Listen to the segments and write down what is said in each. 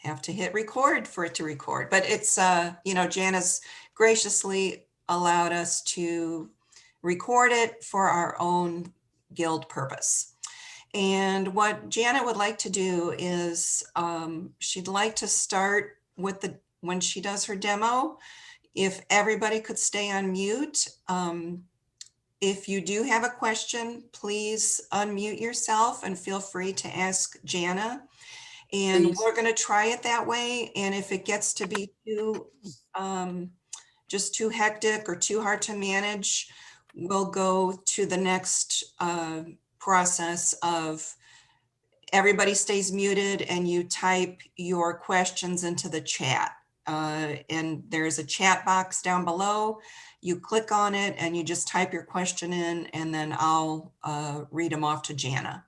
have to hit record for it to record. But it's, Jana's graciously allowed us to record it for our own guild purpose. And what Jana would like to do is she'd like to start with when she does her demo, if everybody could stay on mute. If you do have a question, please unmute yourself and feel free to ask Jana. And Please. we're going to try it that way. And if it gets to be just too hectic or too hard to manage, we'll go to the next process of everybody stays muted and you type your questions into the chat. And there's a chat box down below. You click on it and you just type your question in, and then I'll read them off to Jana.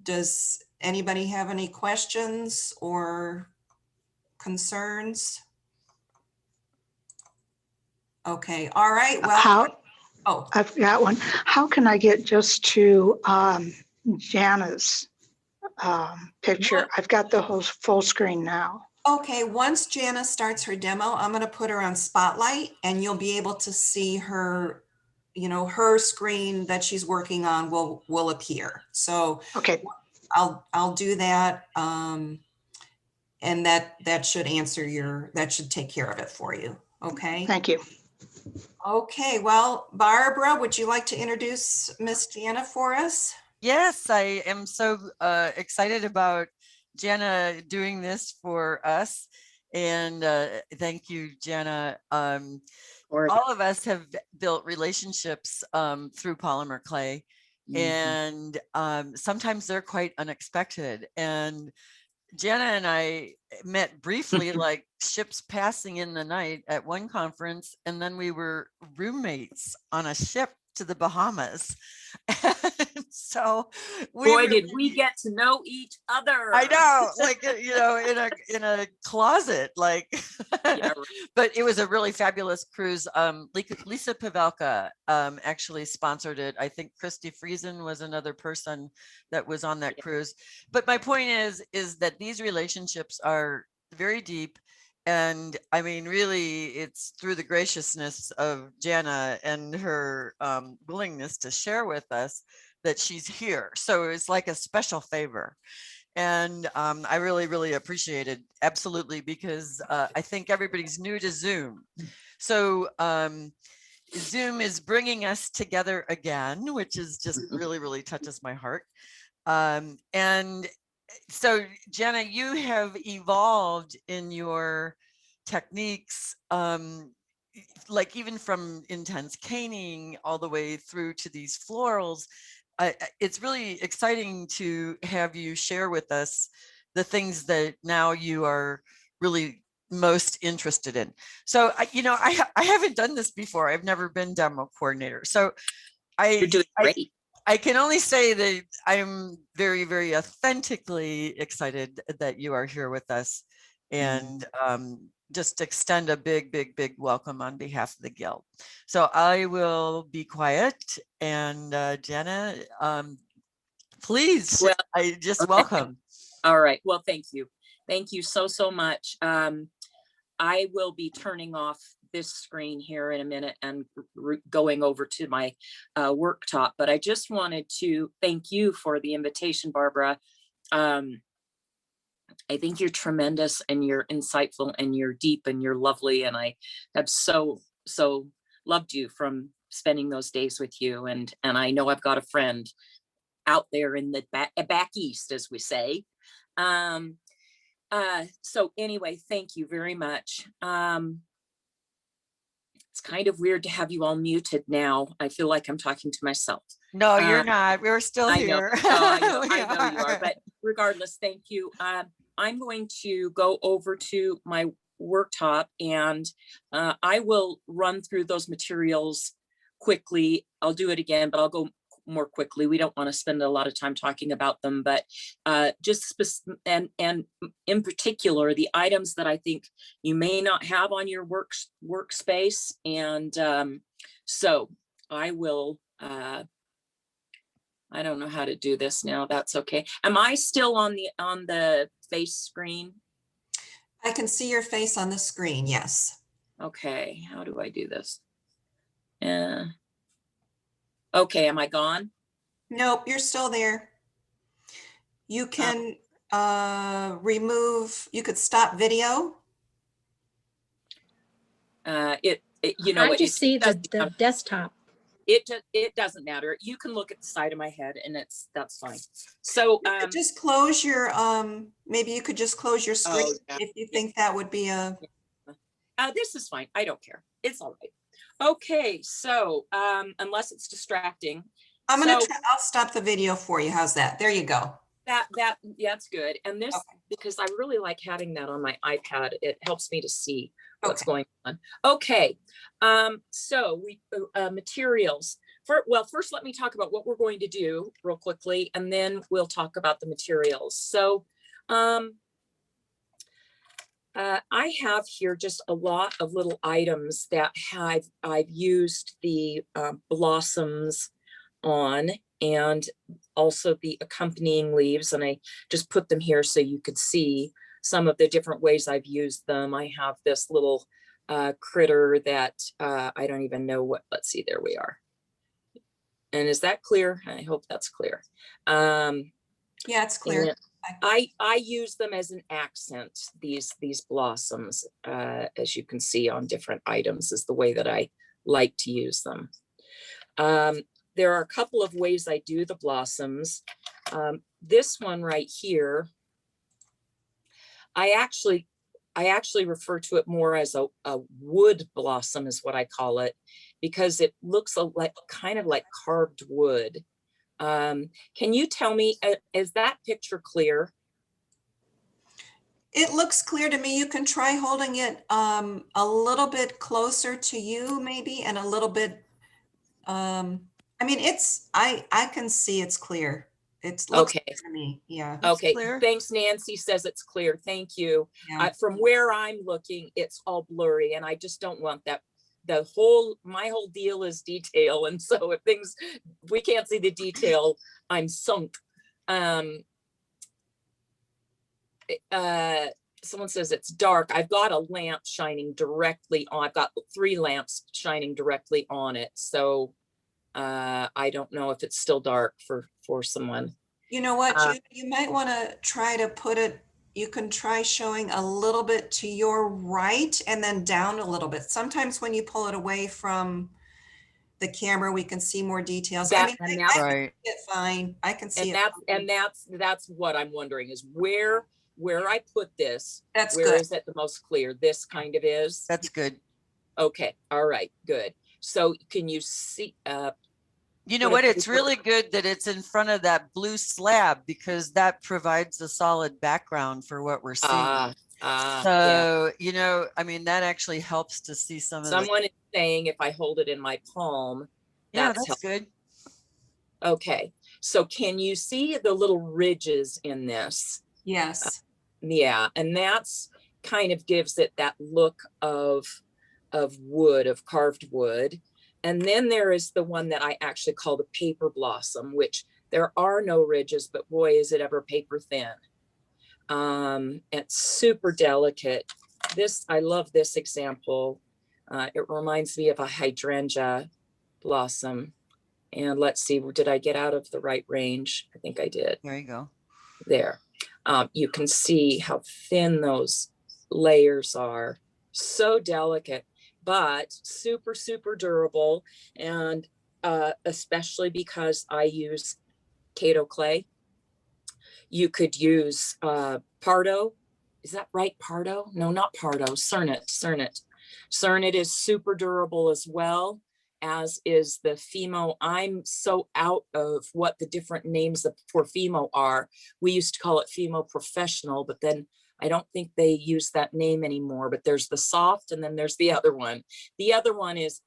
Does anybody have any questions or concerns? Okay, all right. Well, I've got one. How can I get just to Jana's picture? I've got the whole full screen now. Okay, once Jana starts her demo, I'm going to put her on Spotlight and you'll be able to see her, her screen that she's working on will appear. So okay, I'll do that. And that should that should take care of it for you. Okay. Thank you. Okay, well, Barbara, would you like to introduce Miss Jana for us? Yes, I am so excited about Jana doing this for us. And thank you, Jana. All of us have built relationships through polymer clay. And sometimes they're quite unexpected. And Jana and I met briefly, like ships passing in the night at one conference, and then we were roommates on a ship to the Bahamas. So did we get to know each other. I know, like, in a closet, like, yeah. But it was a really fabulous cruise. Lisa Pavelka actually sponsored it. I think Christy Friesen was another person that was on that cruise. But my point is that these relationships are very deep. And I mean, really, it's through the graciousness of Jana and her willingness to share with us that she's here. So it's like a special favor. And I really, really appreciate it. Absolutely. Because I think everybody's new to Zoom. So Zoom is bringing us together again, which is just really, really touches my heart. And so Jana, you have evolved in your techniques, like even from intense caning all the way through to these florals. It's really exciting to have you share with us the things that now you are really most interested in. So, I haven't done this before. I've never been demo coordinator. So You're doing great. I can only say that I'm very, very authentically excited that you are here with us, and just extend a big, big, big welcome on behalf of the Guild. So I will be quiet, and Jana, please, I just welcome. All right. Well, thank you. Thank you so, so much. I will be turning off this screen here in a minute and going over to my worktop, but I just wanted to thank you for the invitation, Barbara. I think you're tremendous and you're insightful and you're deep and you're lovely. And I have so loved you from spending those days with you. And I know I've got a friend out there in the back east, as we say. So anyway, thank you very much. It's kind of weird to have you all muted now. I feel like I'm talking to myself. No, you're not. We're still here. I know you are. But regardless, thank you. I'm going to go over to my worktop and I will run through those materials quickly. I'll do it again, but I'll go more quickly. We don't want to spend a lot of time talking about them, but and in particular, the items that I think you may not have on your workspace. And so I will I don't know how to do this now. That's okay. Am I still on the face screen? I can see your face on the screen, yes. Okay, how do I do this? Okay, am I gone? Nope, you're still there. You can remove, you could stop video. You know I what? just see the doesn't- desktop. it doesn't matter. You can look at the side of my head and that's fine. So You could just close your, maybe you could just close your screen yeah. if you think that would be a. This is fine. I don't care. It's all right. Okay, so unless it's distracting. I'm gonna try, I'll stop the video for you. How's that? There you go. That's good. And this, because I really like having that on my iPad, it helps me to see what's going on. Okay, so we materials. First let me talk about what we're going to do real quickly, and then we'll talk about the materials. So I have here just a lot of little items that I've used the blossoms on, and also the accompanying leaves, and I just put them here so you could see some of the different ways I've used them. I have this little critter that I don't even know what, let's see, there we are. And is that clear? I hope that's clear. Yeah, it's clear. I use them as an accent, these blossoms, as you can see on different items, is the way that I like to use them. There are a couple of ways I do the blossoms. This one right here, I actually refer to it more as a wood blossom is what I call it, because it looks like kind of like carved wood. Can you tell me, is that picture clear? It looks clear to me. You can try holding it a little bit closer to you maybe, and a little bit, I mean, I can see it's clear. It looks Okay. clear to me, yeah. Okay, clear. thanks. Nancy says it's clear. Thank you. Yeah. From where I'm looking, it's all blurry, and I just don't want that. My whole deal is detail, and so if we can't see the detail, I'm sunk. Someone says it's dark. I've got a lamp shining directly on. I've got 3 lamps shining directly on it, so I don't know if it's still dark for someone. You know what, you might want to try to put it, you can try showing a little bit to your right and then down a little bit. Sometimes when you pull it away from the camera, we can see more details. I mean, I can see it fine. I can see it. And that's what I'm wondering is where I put this. That's where good. is it the most clear? This kind of is. That's good. Okay. All right. Good. So can you see? You know what? It's really good that it's in front of that blue slab, because that provides a solid background for what we're seeing. So, you know, I mean, that actually helps to see some of Someone is saying if I hold it in my palm. Yeah, that's good. Okay. So can you see the little ridges in this? Yes. Yeah. And that's kind of gives it that look of wood, of carved wood. And then there is the one that I actually call the paper blossom, which there are no ridges, but boy, is it ever paper thin. It's super delicate. I love this example. It reminds me of a hydrangea blossom. And let's see, did I get out of the right range? I think I did. There you go. There. You can see how thin those layers are. So delicate, but super, super durable. And especially because I use Kato clay. You could use Pardo. Is that right? Pardo? No, not Pardo. Cernit. Cernit is super durable as well, as is the Fimo. I'm so out of what the different names for Fimo are. We used to call it Fimo Professional, but then I don't think they use that name anymore. But there's the soft, and then there's the other one. The other one is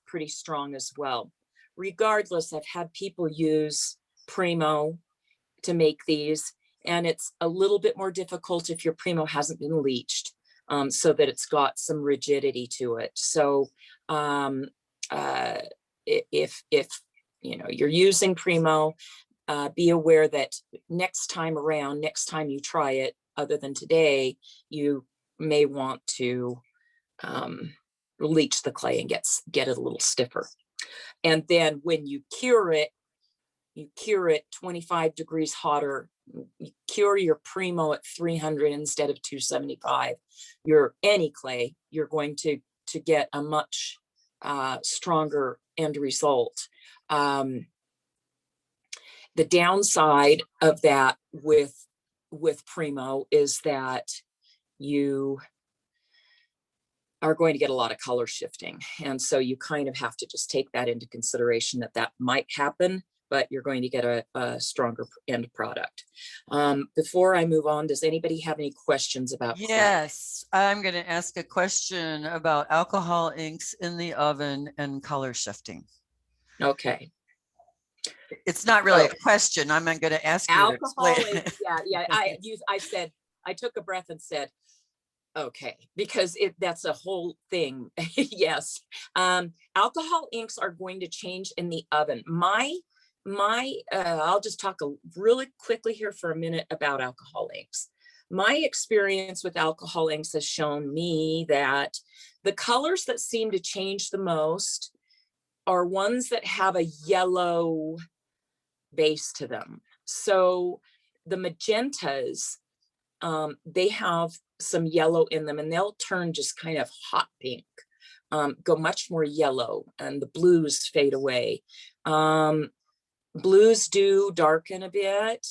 pretty strong as well. Regardless, I've had people use Primo to make these, and it's a little bit more difficult if your Primo hasn't been leached, so that it's got some rigidity to it. So if you know you're using Primo, be aware that next time around, next time you try it, other than today, you may want to leach the clay and get it a little stiffer. And then when you cure it 25 degrees hotter. You cure your Primo at 300 instead of 275. Your any clay, you're going to get a much stronger end result. The downside of that with Primo is that you are going to get a lot of color shifting. And so you kind of have to just take that into consideration, that might happen, but you're going to get a stronger end product. Before I move on, does anybody have any questions about clay? Yes, I'm going to ask a question about alcohol inks in the oven and color shifting. Okay. It's not really a question. I'm going to ask you to explain. Yeah. I took a breath and said, okay, because that's a whole thing. Yes. Alcohol inks are going to change in the oven. I'll just talk really quickly here for a minute about alcohol inks. My experience with alcohol inks has shown me that the colors that seem to change the most are ones that have a yellow base to them. So the magentas, they have some yellow in them, and they'll turn just kind of hot pink, go much more yellow, and the blues fade away. Blues do darken a bit,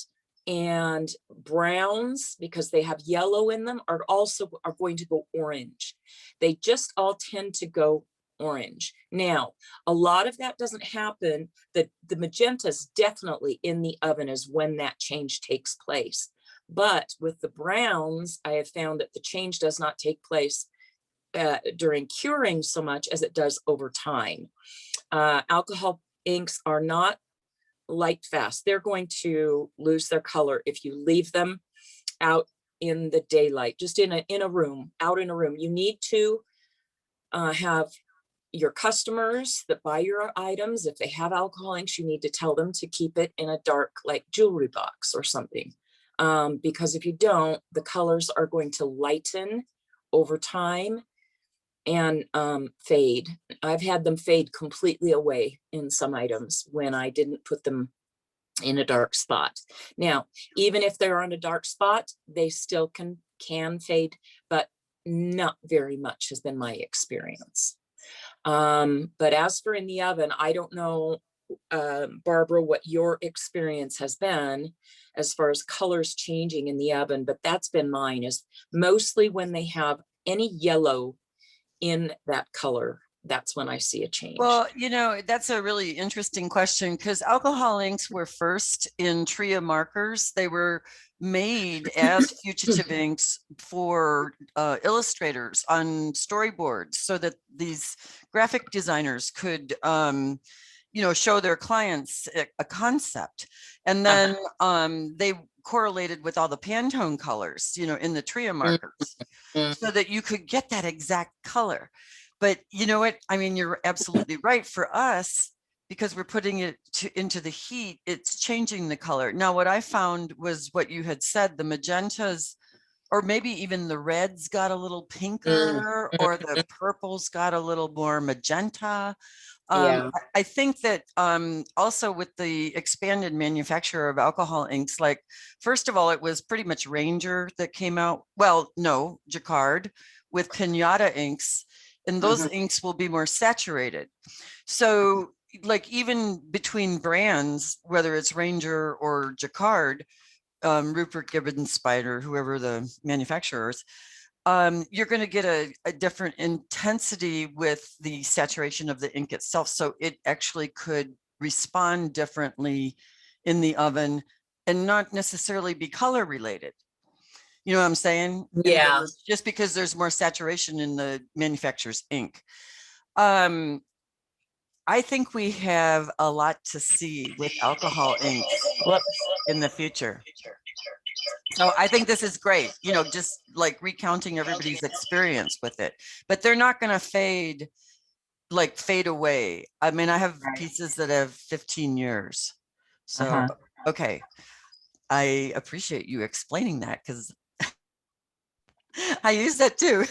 and browns, because they have yellow in them, are going to go orange. They just all tend to go orange. Now, a lot of that doesn't happen. The magentas definitely in the oven is when that change takes place. But with the browns, I have found that the change does not take place during curing so much as it does over time. Alcohol inks are not light fast. They're going to lose their color if you leave them out in the daylight, just in a room, out in a room. You need to have your customers that buy your items, if they have alcohol inks, you need to tell them to keep it in a dark, like jewelry box or something. Because if you don't, the colors are going to lighten over time and fade. I've had them fade completely away in some items when I didn't put them in a dark spot. Now, even if they're on a dark spot, they still can fade, but not very much has been my experience. But as for in the oven, I don't know, Barbara, what your experience has been as far as colors changing in the oven, but that's been mine, is mostly when they have any yellow in that color, that's when I see a change. Well, that's a really interesting question, because alcohol inks were first in Tria markers. They were made as fugitive inks for illustrators on storyboards, so that these graphic designers could show their clients a concept. And then they correlated with all the Pantone colors, in the Tria markers, so that you could get that exact color. But you know what? I mean, you're absolutely right. For us, because we're putting it into the heat, it's changing the color. Now, what I found was what you had said, the magentas, or maybe even the reds got a little pinker, or the purples got a little more magenta. Yeah. I think that also with the expanded manufacturer of alcohol inks, like, first of all, it was pretty much Ranger that came out. Well, no, Jacquard with Pinata inks, and those inks will be more saturated. So like, even between brands, whether it's Ranger or Jacquard, Rupert Gibbons Spider, whoever the manufacturers, you're going to get a different intensity with the saturation of the ink itself. So it actually could respond differently in the oven and not necessarily be color related. You know what I'm saying? Yeah. Just because there's more saturation in the manufacturer's ink. I think we have a lot to see with alcohol inks in the future. So I think this is great, just like recounting everybody's experience with it, but they're not going to fade away. I mean, I have pieces that have 15 years. So Okay. I appreciate you explaining that because I use that too.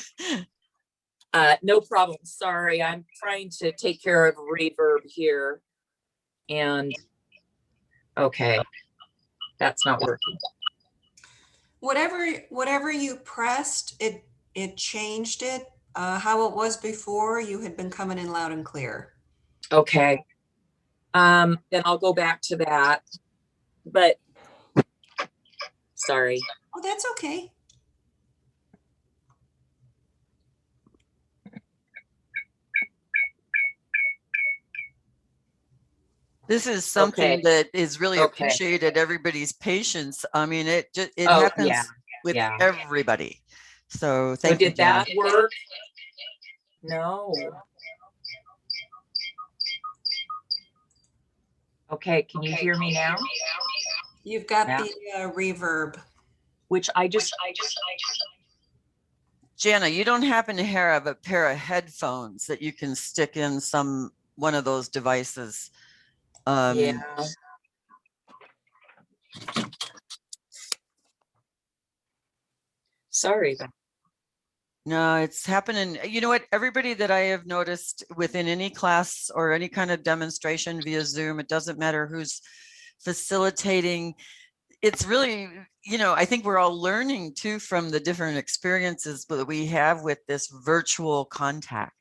No problem. Sorry, I'm trying to take care of reverb here. And okay, that's not working. Whatever you pressed, it changed it. How it was before, you had been coming in loud and clear. Okay. Then I'll go back to that. But sorry. Oh, that's okay. This is something Okay. that is really Okay. appreciated, everybody's patience. I mean, it Oh, happens yeah, with yeah. everybody. So So thank you, did that Jana. work? No. Okay, can you hear me now? You've got Yeah. the reverb. Which I just Jana, you don't happen to have a pair of headphones that you can stick in one of those devices? yeah. Sorry. No, it's happening. You know what? Everybody that I have noticed within any class or any kind of demonstration via Zoom, it doesn't matter who's facilitating. It's really, I think we're all learning too from the different experiences that we have with this virtual contact,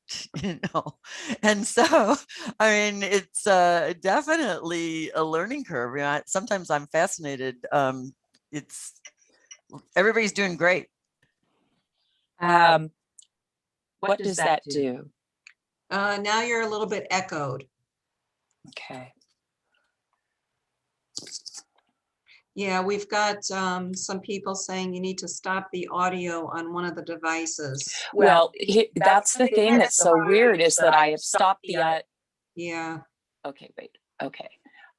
And so, I mean, it's definitely a learning curve. Sometimes I'm fascinated. Everybody's doing great. What does that do? Now you're a little bit echoed. Okay. Yeah, we've got some people saying you need to stop the audio on one of the devices. Well, that's the thing that's so weird is that I have stopped the. Yeah. Okay, wait. Okay.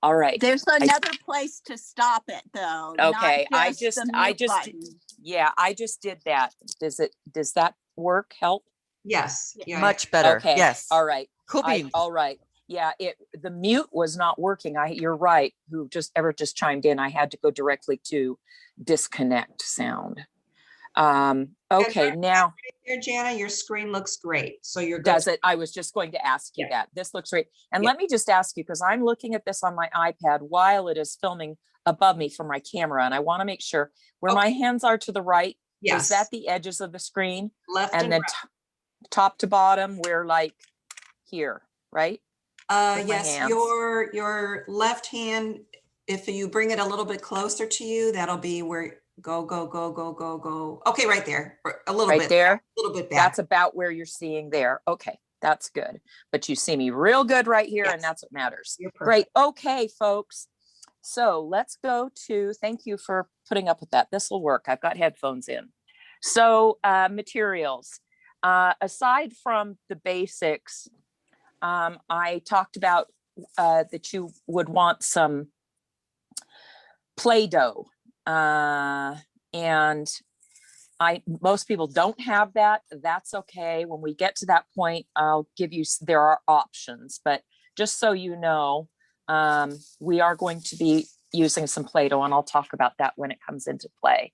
All right. There's another place to stop it though. Okay, not I just the I mute just, button. yeah, I just did that. Does that work? Help? Yes. Yeah. Much better. Okay. Yes. All right. Cool beans. All right. Yeah, the mute was not working. You're right. Who just chimed in. I had to go directly to disconnect sound. Okay, now Here, Jana, your screen looks great. So you're good. does it? I was just going to ask you that. This looks great. And let me just ask you, because I'm looking at this on my iPad while it is filming above me from my camera. And I want to make sure where my hands are to the right, Yes. is that the edges of the screen? Left and then right. Top to bottom, we're like here, right? With my Yes, hands. your left hand, if you bring it a little bit closer to you, that'll be where go. Okay, right there. A little Right bit there. A little bit back. That's about where you're seeing there. Okay, that's good. But you see me real good right here, Yes. and that's what matters. You're perfect. Great. Okay, folks. So let's go to, thank you for putting up with that. This will work. I've got headphones in. So materials. Aside from the basics, I talked about that you would want some Play-Doh. And most people don't have that. That's okay. When we get to that point, I'll give you, there are options, but just so you know, we are going to be using some Play-Doh, and I'll talk about that when it comes into play.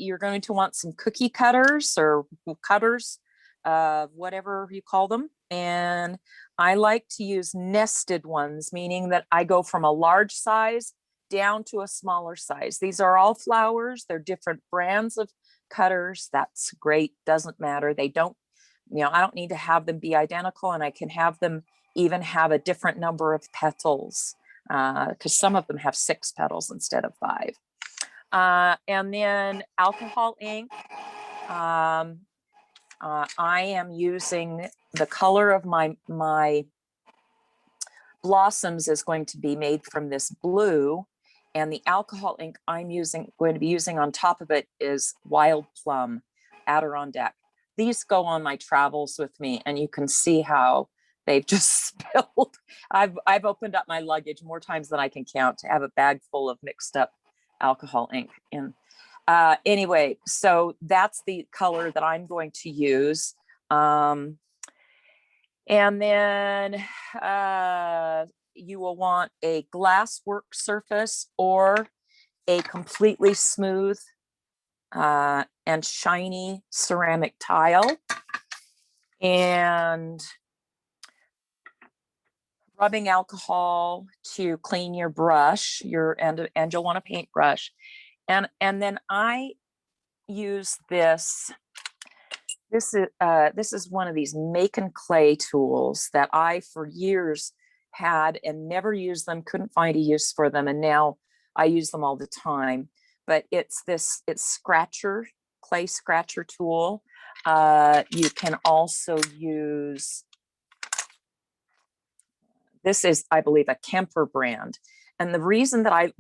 You're going to want some cookie cutters or cutters, whatever you call them. And I like to use nested ones, meaning that I go from a large size down to a smaller size. These are all flowers. They're different brands of cutters. That's great. Doesn't matter. They don't, I don't need to have them be identical, and I can have them even have a different number of petals, because some of them have 6 petals instead of 5. And then alcohol ink. I am using the color of my blossoms is going to be made from this blue, and the alcohol ink I'm going to be using on top of it is Wild Plum Adirondack. These go on my travels with me, and you can see how they've just spilled. I've opened up my luggage more times than I can count to have a bag full of mixed up alcohol ink. And anyway, so that's the color that I'm going to use. And then you will want a glass work surface or a completely smooth and shiny ceramic tile, and rubbing alcohol to clean your brush, and you'll want a paintbrush. And then I use this. This is one of these make and clay tools that I for years had and never used them, couldn't find a use for them, and now I use them all the time. But it's clay scratcher tool. You can also use, this is, I believe, a Kemper brand. And the reason that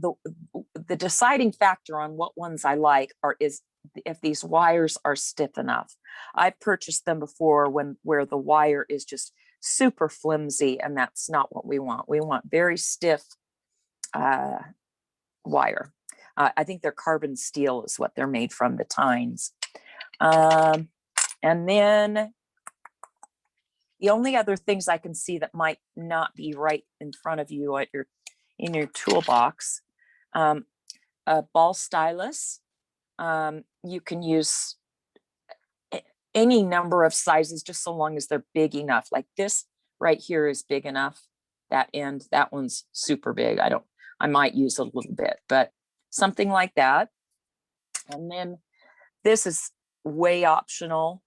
the deciding factor on what ones I like is if these wires are stiff enough. I've purchased them before where the wire is just super flimsy, and that's not what we want. We want very stiff wire. I think they're carbon steel is what they're made from, the tines. And then the only other things I can see that might not be right in front of you in your toolbox, a ball stylus. You can use any number of sizes, just so long as they're big enough. Like this right here is big enough. That one's super big. I might use a little bit, but something like that. And then this is way optional.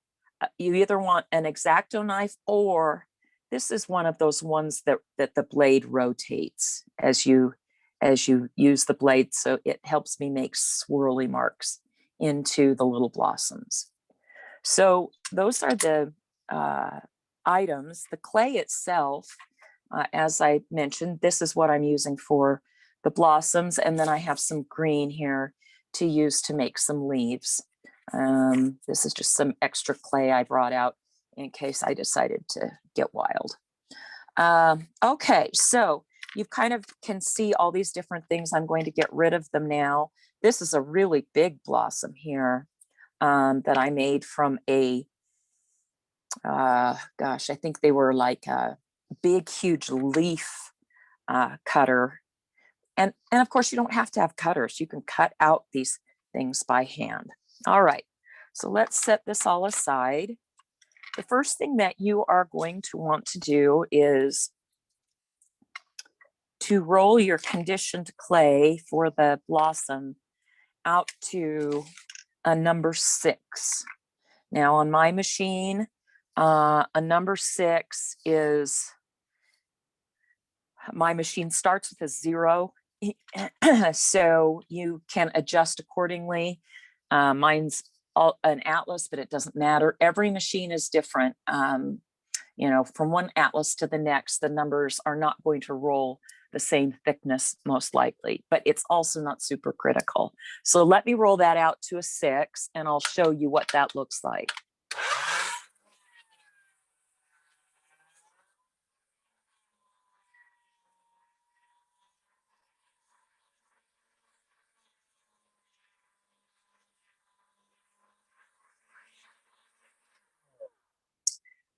You either want an X-Acto knife, or this is one of those ones that the blade rotates as you use the blade, so it helps me make swirly marks into the little blossoms. So those are the items. The clay itself, as I mentioned, this is what I'm using for the blossoms, and then I have some green here to use to make some leaves. This is just some extra clay I brought out in case I decided to get wild. Okay, so you kind of can see all these different things. I'm going to get rid of them now. This is a really big blossom here that I made from a, gosh, I think they were like a big, huge leaf cutter. And of course, you don't have to have cutters. You can cut out these things by hand. All right, so let's set this all aside. The first thing that you are going to want to do is to roll your conditioned clay for the blossom out to a number 6. Now on my machine, a number 6 is, my machine starts with a 0. So you can adjust accordingly. Mine's an Atlas, but it doesn't matter. Every machine is different. From one Atlas to the next, the numbers are not going to roll the same thickness, most likely, but it's also not super critical. So let me roll that out to a 6, and I'll show you what that looks like.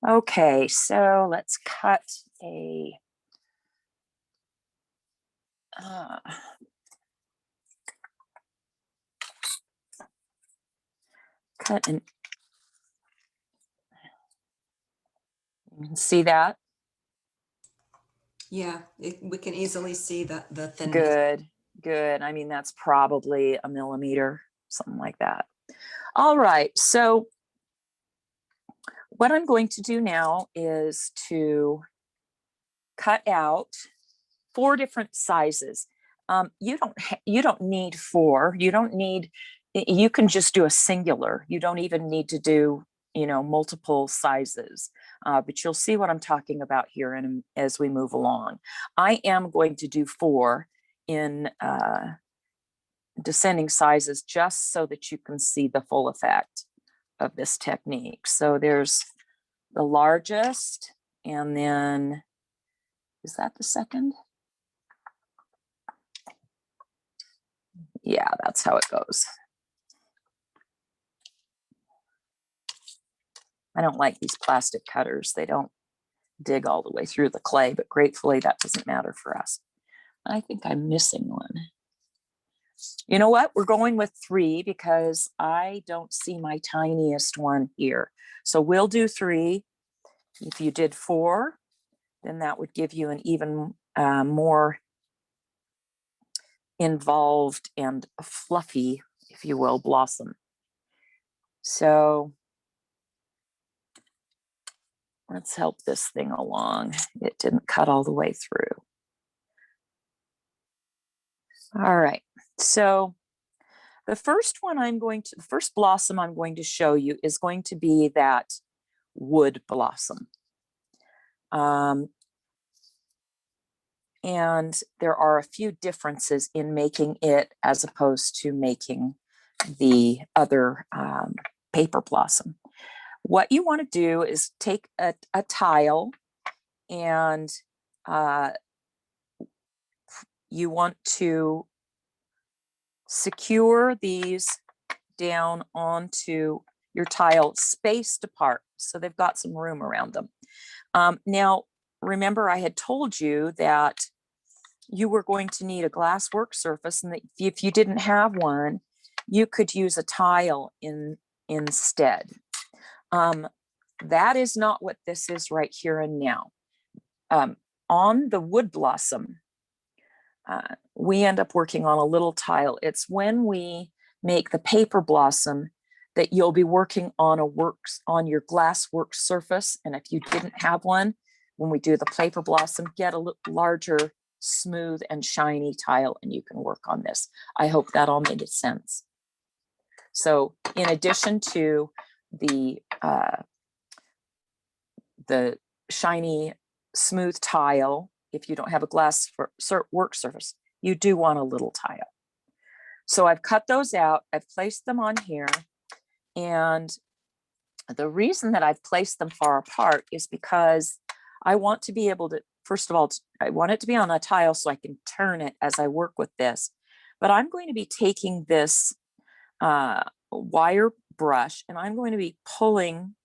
Okay, so let's cut a you can see that? Yeah, we can easily see the thinness. Good. I mean, that's probably a millimeter, something like that. All right, so what I'm going to do now is to cut out 4 different sizes. You don't need 4. You can just do a singular. You don't even need to do multiple sizes. But you'll see what I'm talking about here as we move along. I am going to do 4 in descending sizes, just so that you can see the full effect of this technique. So there's the largest, and then, is that the second? Yeah, that's how it goes. I don't like these plastic cutters. They don't dig all the way through the clay, but gratefully that doesn't matter for us. I think I'm missing one. You know what? We're going with 3 because I don't see my tiniest one here. So we'll do 3. If you did 4, then that would give you an even more involved and fluffy, if you will, blossom. So let's help this thing along. It didn't cut all the way through. All right, so the first blossom I'm going to show you is going to be that wood blossom. And there are a few differences in making it as opposed to making the other paper blossom. What you want to do is take a tile, and you want to secure these down onto your tile spaced apart so they've got some room around them. Now, remember I had told you that you were going to need a glass work surface, and that if you didn't have one, you could use a tile instead. That is not what this is right here and now. On the wood blossom, we end up working on a little tile. It's when we make the paper blossom that you'll be working on on your glass work surface. And if you didn't have one, when we do the paper blossom, get a larger, smooth and shiny tile, and you can work on this. I hope that all made sense. So in addition to the shiny, smooth tile, if you don't have a glass work surface, you do want a little tile. So I've cut those out. I've placed them on here. And the reason that I've placed them far apart is because I want to be able to, first of all, I want it to be on a tile so I can turn it as I work with this. But I'm going to be taking this wire brush, and I'm going to be pulling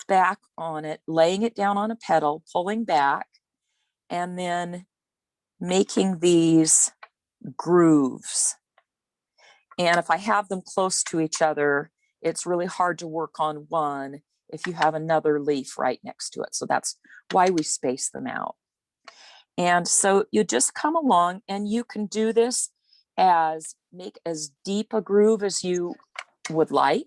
back on it, laying it down on a pedal, pulling back, and then making these grooves. And if I have them close to each other, it's really hard to work on one if you have another leaf right next to it. So that's why we space them out. And so you just come along, and you can do this make as deep a groove as you would like,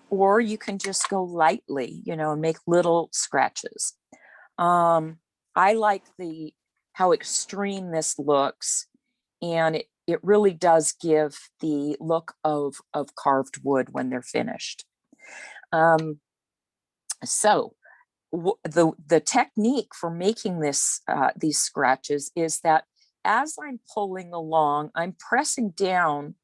or you can just go lightly, and make little scratches. I like how extreme this looks, and it really does give the look of carved wood when they're finished. So the technique for making these scratches is that as I'm pulling along, I'm pressing down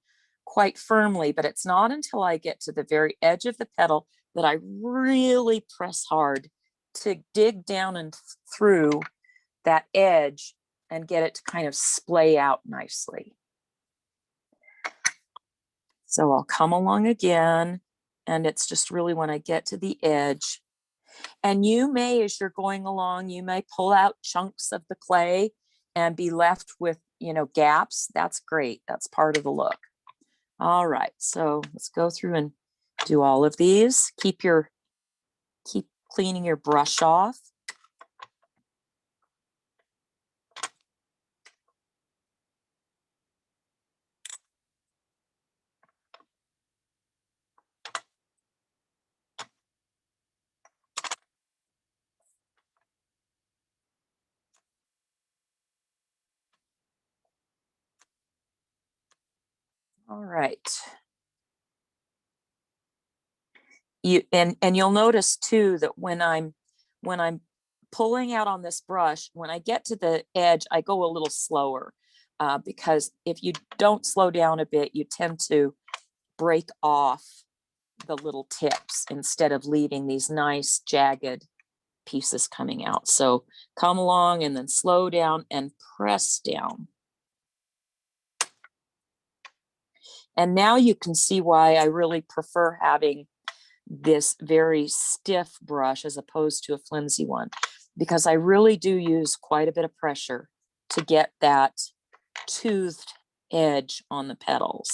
quite firmly, but it's not until I get to the very edge of the petal that I really press hard to dig down and through that edge and get it to kind of splay out nicely. So I'll come along again, and it's just really when I get to the edge. And you may, as you're going along, you may pull out chunks of the clay and be left with, gaps. That's great. That's part of the look. All right, so let's go through and do all of these. Keep cleaning your brush off. All right. And you'll notice too that when I'm pulling out on this brush, when I get to the edge, I go a little slower because if you don't slow down a bit, you tend to break off the little tips instead of leaving these nice jagged pieces coming out. So come along and then slow down and press down. And now you can see why I really prefer having this very stiff brush as opposed to a flimsy one, because I really do use quite a bit of pressure to get that toothed edge on the petals.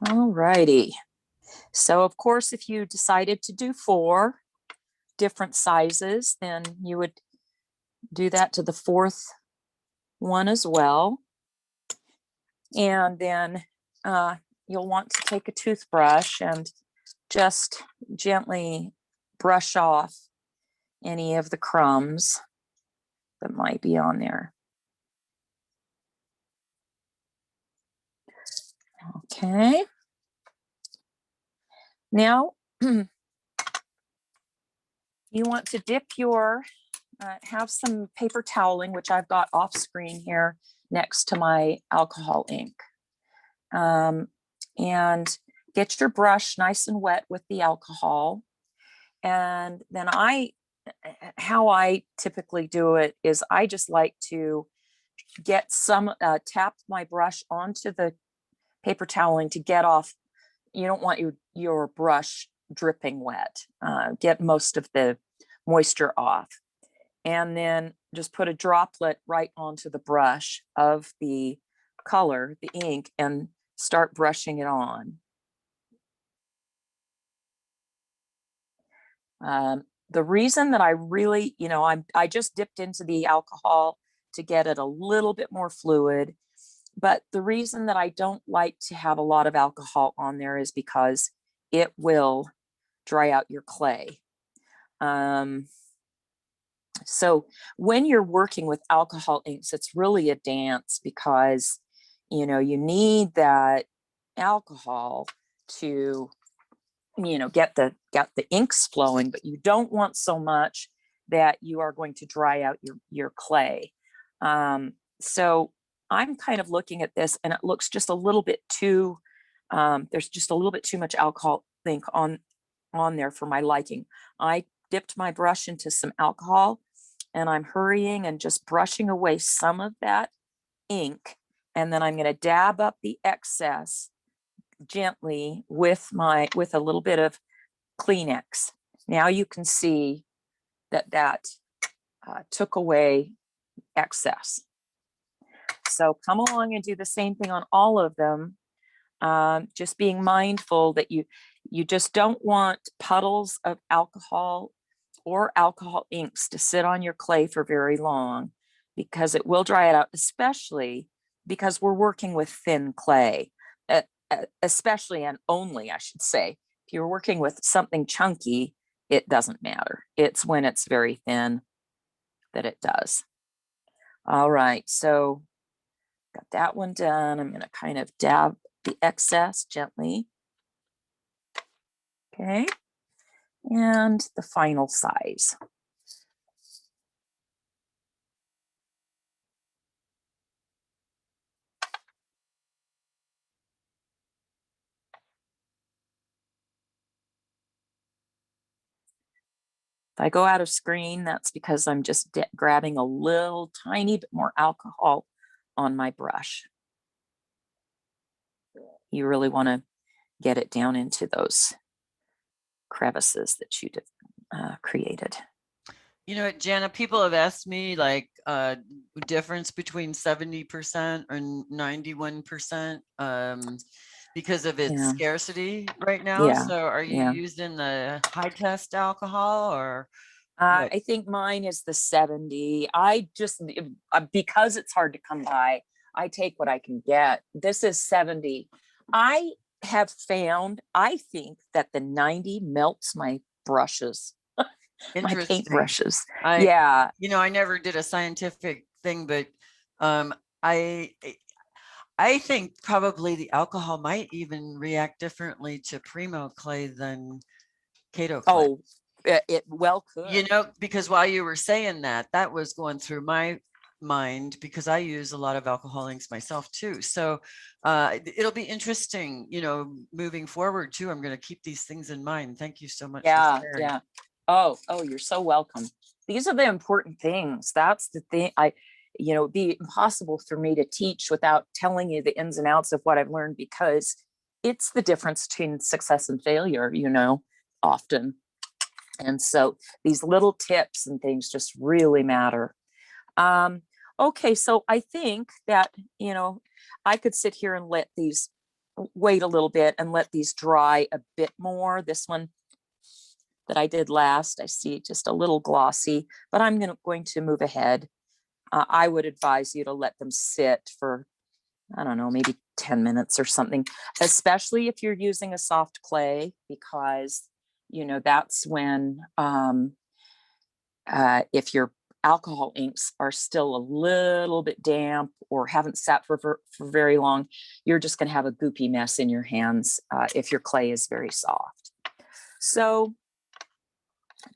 All righty. So of course, if you decided to do 4 different sizes, then you would do that to the 4th one as well. And then you'll want to take a toothbrush and just gently brush off any of the crumbs that might be on there. Okay. Now, you want to dip your, have some paper toweling, which I've got off screen here next to my alcohol ink. And get your brush nice and wet with the alcohol. And then how I typically do it is I just like to get some, tap my brush onto the paper toweling to get off. You don't want your brush dripping wet. Get most of the moisture off. And then just put a droplet right onto the brush of the color, the ink, and start brushing it on. The reason that I really, I just dipped into the alcohol to get it a little bit more fluid. But the reason that I don't like to have a lot of alcohol on there is because it will dry out your clay. So when you're working with alcohol inks, it's really a dance because, you need that alcohol to, get the inks flowing, but you don't want so much that you are going to dry out your clay. So I'm kind of looking at this and it looks just a little bit too, there's just a little bit too much alcohol ink on there for my liking. I dipped my brush into some alcohol and I'm hurrying and just brushing away some of that ink. And then I'm going to dab up the excess gently with a little bit of Kleenex. Now you can see that took away excess. So come along and do the same thing on all of them. Just being mindful that you just don't want puddles of alcohol or alcohol inks to sit on your clay for very long because it will dry it out, especially because we're working with thin clay, especially and only, I should say. If you're working with something chunky, it doesn't matter. It's when it's very thin that it does. All right, so got that one done. I'm going to kind of dab the excess gently. Okay, and the final size. If I go out of screen, that's because I'm just grabbing a little tiny bit more alcohol on my brush. You really want to get it down into those crevices that you created. Jana, people have asked me like difference between 70% or 91% because of its scarcity right now. Yeah. So are you using the high test alcohol or? I think mine is the 70. I just, because it's hard to come by, I take what I can get. This is 70. I have found, I think that the 90 melts my brushes. My paint brushes. I never did a scientific thing, but I think probably the alcohol might even react differently to Primo clay than Kato clay. Oh, It well could. Because while you were saying that, that was going through my mind, because I use a lot of alcohol inks myself too. So it'll be interesting, moving forward too. I'm going to keep these things in mind. Thank you so much. Yeah, for sharing. yeah. Oh, you're so welcome. These are the important things. That's the thing. It'd be impossible for me to teach without telling you the ins and outs of what I've learned, because it's the difference between success and failure, often. And so these little tips and things just really matter. Okay, so I think that, I could sit here and let these wait a little bit and let these dry a bit more. This one that I did last, I see just a little glossy, but I'm going to move ahead. I would advise you to let them sit for, I don't know, maybe 10 minutes or something, especially if you're using a soft clay, because, that's when, if your alcohol inks are still a little bit damp or haven't sat for very long, you're just going to have a goopy mess in your hands if your clay is very soft. So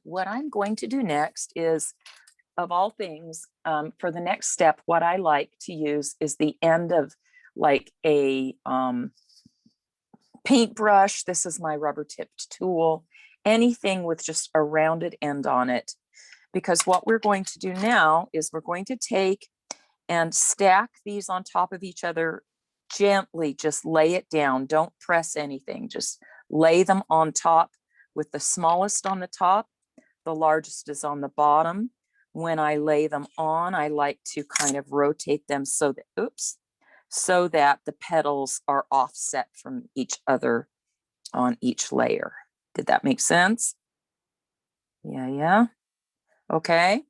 what I'm going to do next is, of all things, for the next step, what I like to use is the end of like a paintbrush. This is my rubber tipped tool, anything with just a rounded end on it. Because what we're going to do now is we're going to take and stack these on top of each other gently. Just lay it down. Don't press anything. Just lay them on top, with the smallest on the top. The largest is on the bottom. When I lay them on, I like to kind of rotate them so that the petals are offset from each other on each layer. Did that make sense? Yeah. Okay.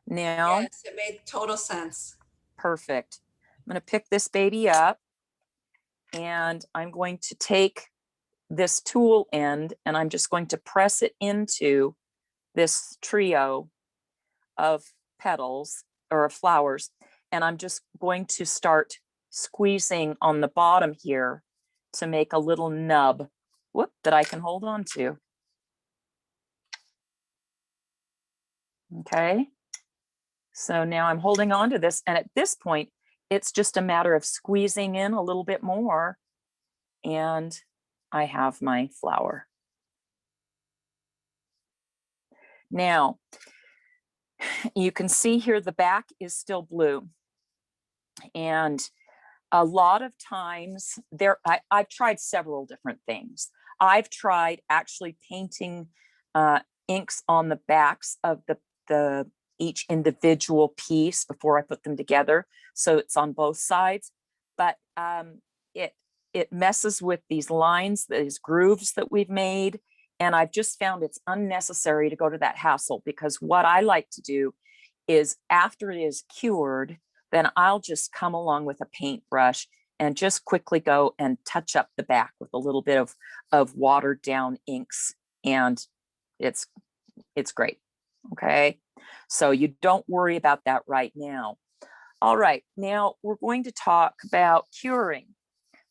Now, Yes, it made total sense. perfect. I'm going to pick this baby up, and I'm going to take this tool end and I'm just going to press it into this trio of petals or of flowers. And I'm just going to start squeezing on the bottom here to make a little nub that I can hold on to. Okay. So now I'm holding on to this. And at this point, it's just a matter of squeezing in a little bit more. And I have my flower. Now, you can see here the back is still blue. And a lot of times I've tried several different things. I've tried actually painting inks on the backs of the each individual piece before I put them together, so it's on both sides. But it messes with these lines, these grooves that we've made, and I've just found it's unnecessary to go to that hassle, because what I like to do is, after it is cured, then I'll just come along with a paintbrush and just quickly go and touch up the back with a little bit of watered down inks, and it's great. Okay, so you don't worry about that right now. All right, now we're going to talk about curing.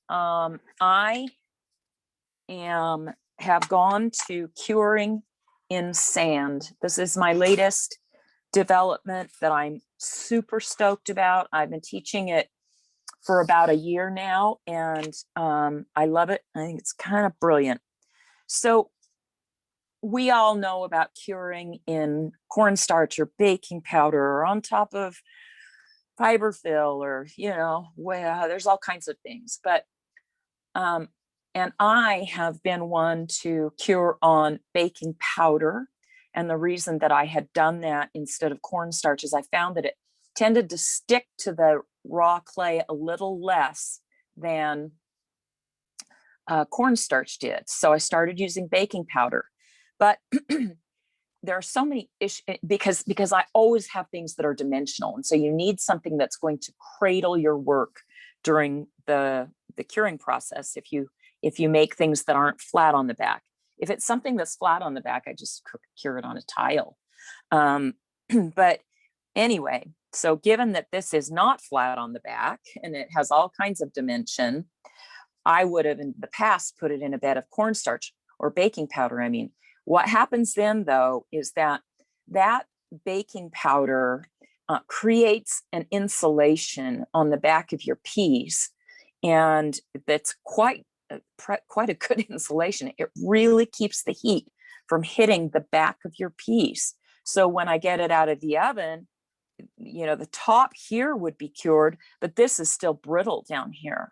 I have gone to curing in sand. This is my latest development that I'm super stoked about. I've been teaching it for about a year now, and I love it. I think it's kind of brilliant. So we all know about curing in cornstarch or baking powder or on top of fiberfill, or there's all kinds of things. But and I have been one to cure on baking powder. And the reason that I had done that instead of cornstarch is I found that it tended to stick to the raw clay a little less than cornstarch did. So I started using baking powder. But there are so many issues, because I always have things that are dimensional. And so you need something that's going to cradle your work during the curing process if you make things that aren't flat on the back. If it's something that's flat on the back, I just cure it on a tile. But anyway, so given that this is not flat on the back and it has all kinds of dimension, I would have in the past put it in a bed of cornstarch or baking powder, What happens then, though, is that that baking powder creates an insulation on the back of your piece, and that's quite a good insulation. It really keeps the heat from hitting the back of your piece. So when I get it out of the oven, the top here would be cured, but this is still brittle down here.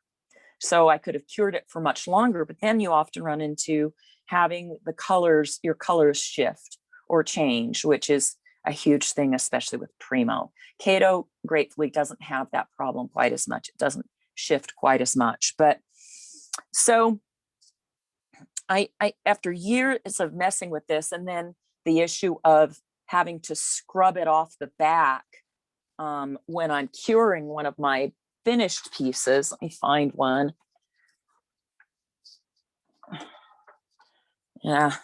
So I could have cured it for much longer, but then you often run into having your colors shift or change, which is a huge thing, especially with Primo. Kato gratefully doesn't have that problem quite as much. It doesn't shift quite as much. But so I after years of messing with this, and then the issue of having to scrub it off the back when I'm curing one of my finished pieces. Let me find one. Yeah.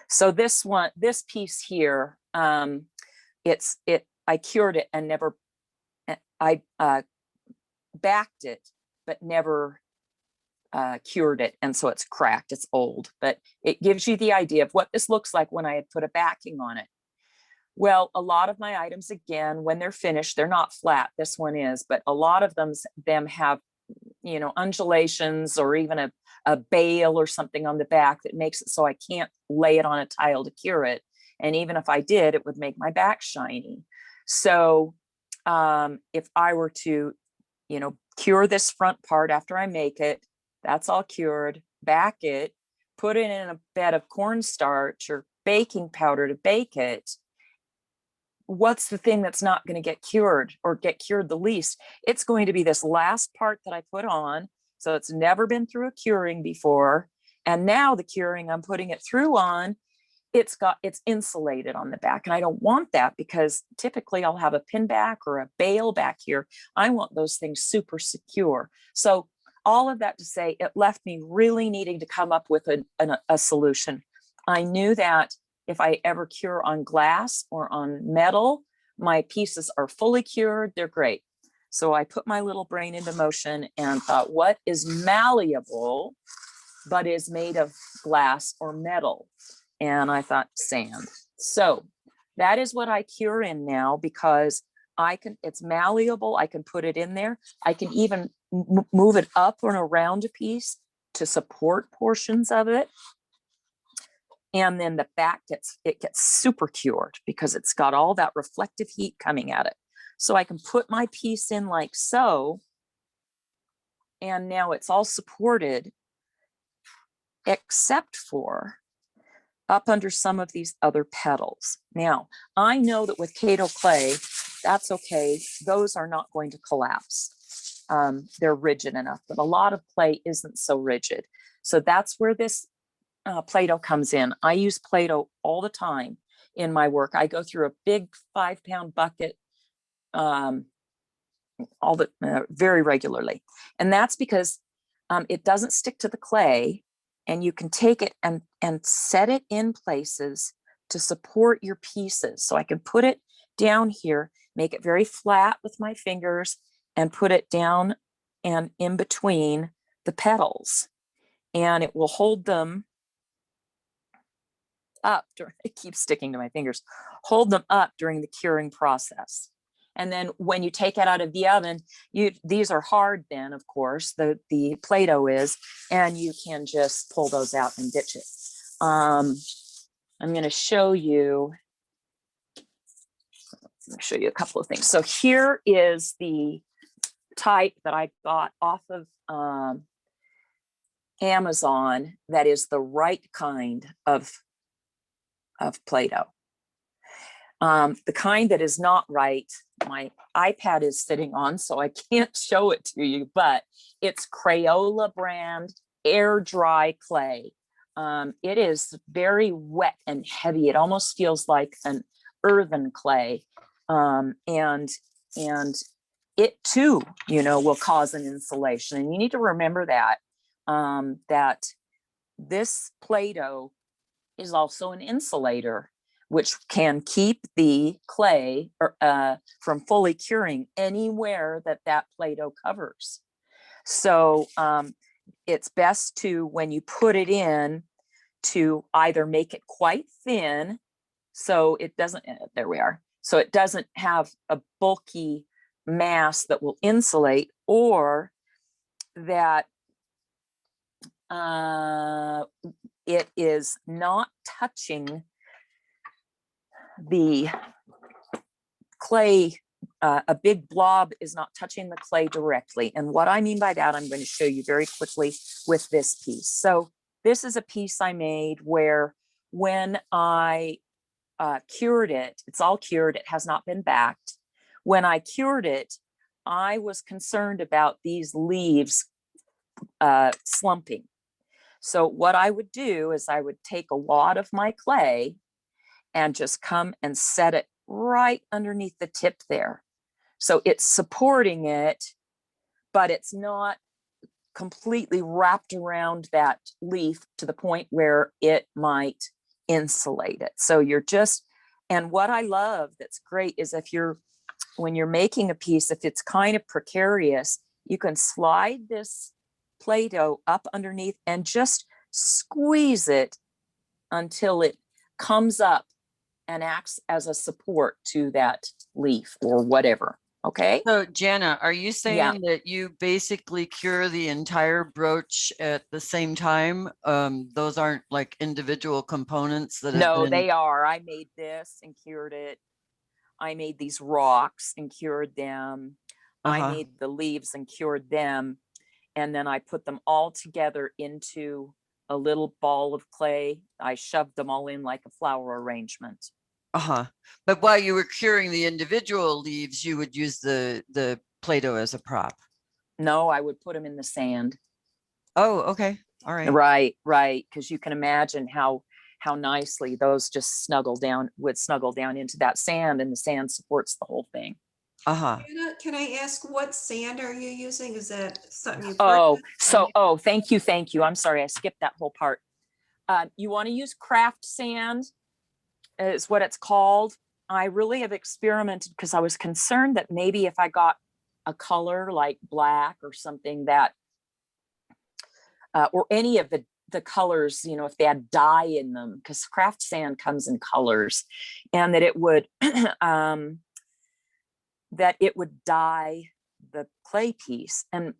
So this piece here, I cured it and never, I backed it, but never cured it. And so it's cracked, it's old, but it gives you the idea of what this looks like when I had put a backing on it. Well, a lot of my items, again, when they're finished, they're not flat. This one is, but a lot of them have, undulations or even a bale or something on the back that makes it so I can't lay it on a tile to cure it. And even if I did, it would make my back shiny. So if I were to, cure this front part after I make it, that's all cured, back it, put it in a bed of cornstarch or baking powder to bake it, what's the thing that's not going to get cured or get cured the least? It's going to be this last part that I put on. So it's never been through a curing before. And now the curing I'm putting it through on, it's insulated on the back. And I don't want that, because typically I'll have a pin back or a bale back here. I want those things super secure. So all of that to say, it left me really needing to come up with a solution. I knew that if I ever cure on glass or on metal, my pieces are fully cured, they're great. So I put my little brain into motion and thought, what is malleable, but is made of glass or metal? And I thought sand. So that is what I cure in now, because it's malleable. I can put it in there. I can even move it up and around a piece to support portions of it. And then the back gets super cured because it's got all that reflective heat coming at it. So I can put my piece in like so, and now it's all supported, except for up under some of these other petals. Now, I know that with Kato clay, that's okay. Those are not going to collapse. They're rigid enough, but a lot of clay isn't so rigid. So that's where this Play-Doh comes in. I use Play-Doh all the time in my work. I go through a big 5-pound bucket very regularly. And that's because it doesn't stick to the clay, and you can take it and set it in places to support your pieces. So I can put it down here, make it very flat with my fingers, and put it down and in between the petals. And it will hold them up. It keeps sticking to my fingers. Hold them up during the curing process. And then when you take it out of the oven, these are hard then, of course, the Play-Doh is, and you can just pull those out and ditch it. I'm going to show you a couple of things. So here is the type that I got off of Amazon that is the right kind of Play-Doh. The kind that is not right, my iPad is sitting on, so I can't show it to you, but it's Crayola brand air dry clay. It is very wet and heavy. It almost feels like an earthen clay. And it too, will cause an insulation. And you need to remember that, that this Play-Doh is also an insulator, which can keep the clay from fully curing anywhere that Play-Doh covers. So it's best to, when you put it in, to either make it quite thin, so it doesn't, there we are. So it doesn't have a bulky mass that will insulate, or that it is not touching the clay. A big blob is not touching the clay directly. And what I mean by that, I'm going to show you very quickly with this piece. So this is a piece I made where when I cured it, it's all cured, it has not been backed. When I cured it, I was concerned about these leaves slumping. So what I would do is I would take a wad of my clay and just come and set it right underneath the tip there. So it's supporting it, but it's not completely wrapped around that leaf to the point where it might insulate it. So you're just, and what I love that's great is when you're making a piece, if it's kind of precarious, you can slide this Play-Doh up underneath and just squeeze it until it comes up and acts as a support to that leaf or whatever. Okay. So Jana, are you Yeah. saying that you basically cure the entire brooch at the same time? Those aren't like individual components that have No, been. they are. I made this and cured it. I made these rocks and cured them. I made the leaves and cured them. And then I put them all together into a little ball of clay. I shoved them all in like a flower arrangement. But while you were curing the individual leaves, you would use the Play-Doh as a prop. No, I would put them in the sand. Oh, okay. All right. Right. Because you can imagine how nicely those just would snuggle down into that sand, and the sand supports the whole thing. Anna, can I ask what sand are you using? Is that something you Thank you. I'm sorry, I skipped that whole part. You want to use craft sand, is what it's called. I really have experimented because I was concerned that maybe if I got a color like black or something that, or any of the colors, if they had dye in them, because craft sand comes in colors, and that it would, dye the clay piece. And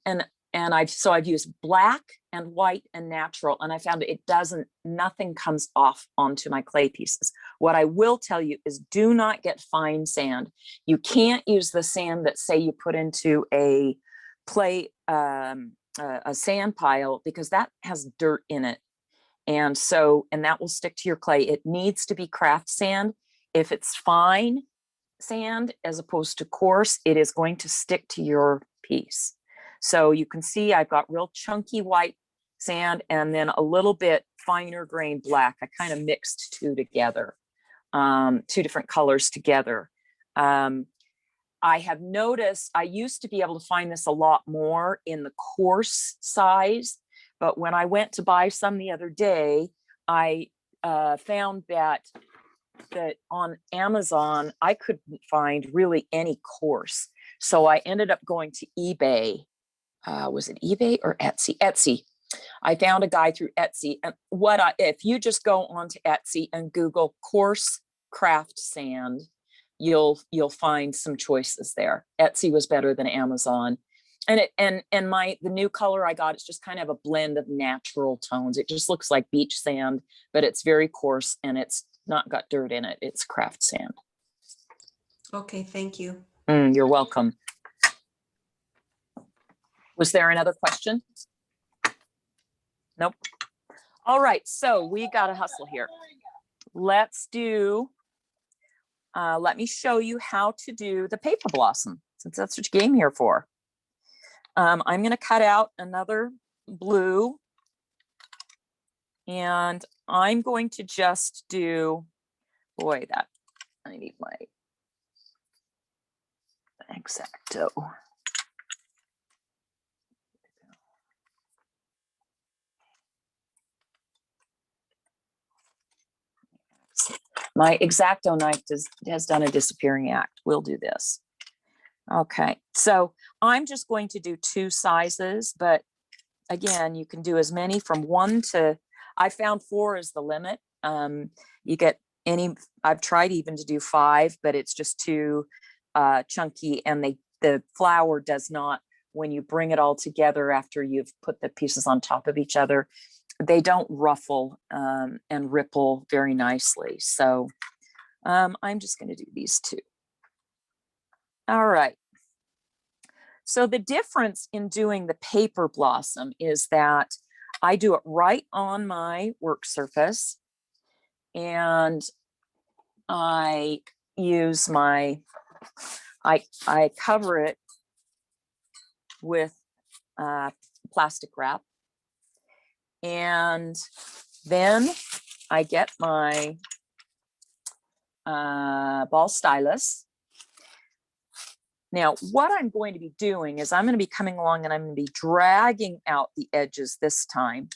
I've used black and white and natural, and I found nothing comes off onto my clay pieces. What I will tell you is do not get fine sand. You can't use the sand that, say, you put into a sand pile, because that has dirt in it. And that will stick to your clay. It needs to be craft sand. If it's fine sand as opposed to coarse, it is going to stick to your piece. So you can see I've got real chunky white sand and then a little bit finer grain black. I kind of mixed two together, two different colors together. I have noticed I used to be able to find this a lot more in the coarse size, but when I went to buy some the other day, I found that on Amazon, I couldn't find really any coarse. So I ended up going to eBay. Was it eBay or Etsy? Etsy. I found a guy through Etsy. And if you just go onto Etsy and Google coarse craft sand, you'll find some choices there. Etsy was better than Amazon. And the new color I got, it's just kind of a blend of natural tones. It just looks like beach sand, but it's very coarse and it's not got dirt in it. It's craft sand. Okay, thank you. You're welcome. Was there another question? Nope. All right, so we got to hustle here. Let's do, let me show you how to do the paper blossom, since that's what you came here for. I'm going to cut out another blue, and I'm going to just do, boy, that I need my X-Acto. My X-Acto knife has done a disappearing act. We'll do this. Okay, so I'm just going to do two sizes, but again, you can do as many from 1 to, I found 4 is the limit. You get I've tried even to do 5, but it's just too chunky, and the flour does not, when you bring it all together after you've put the pieces on top of each other, they don't ruffle and ripple very nicely. So I'm just going to do these 2. All right. So the difference in doing the paper blossom is that I do it right on my work surface, and I use I cover it with plastic wrap, and then I get my ball stylus. Now, what I'm going to be doing is I'm going to be coming along and I'm going to be dragging out the edges this time,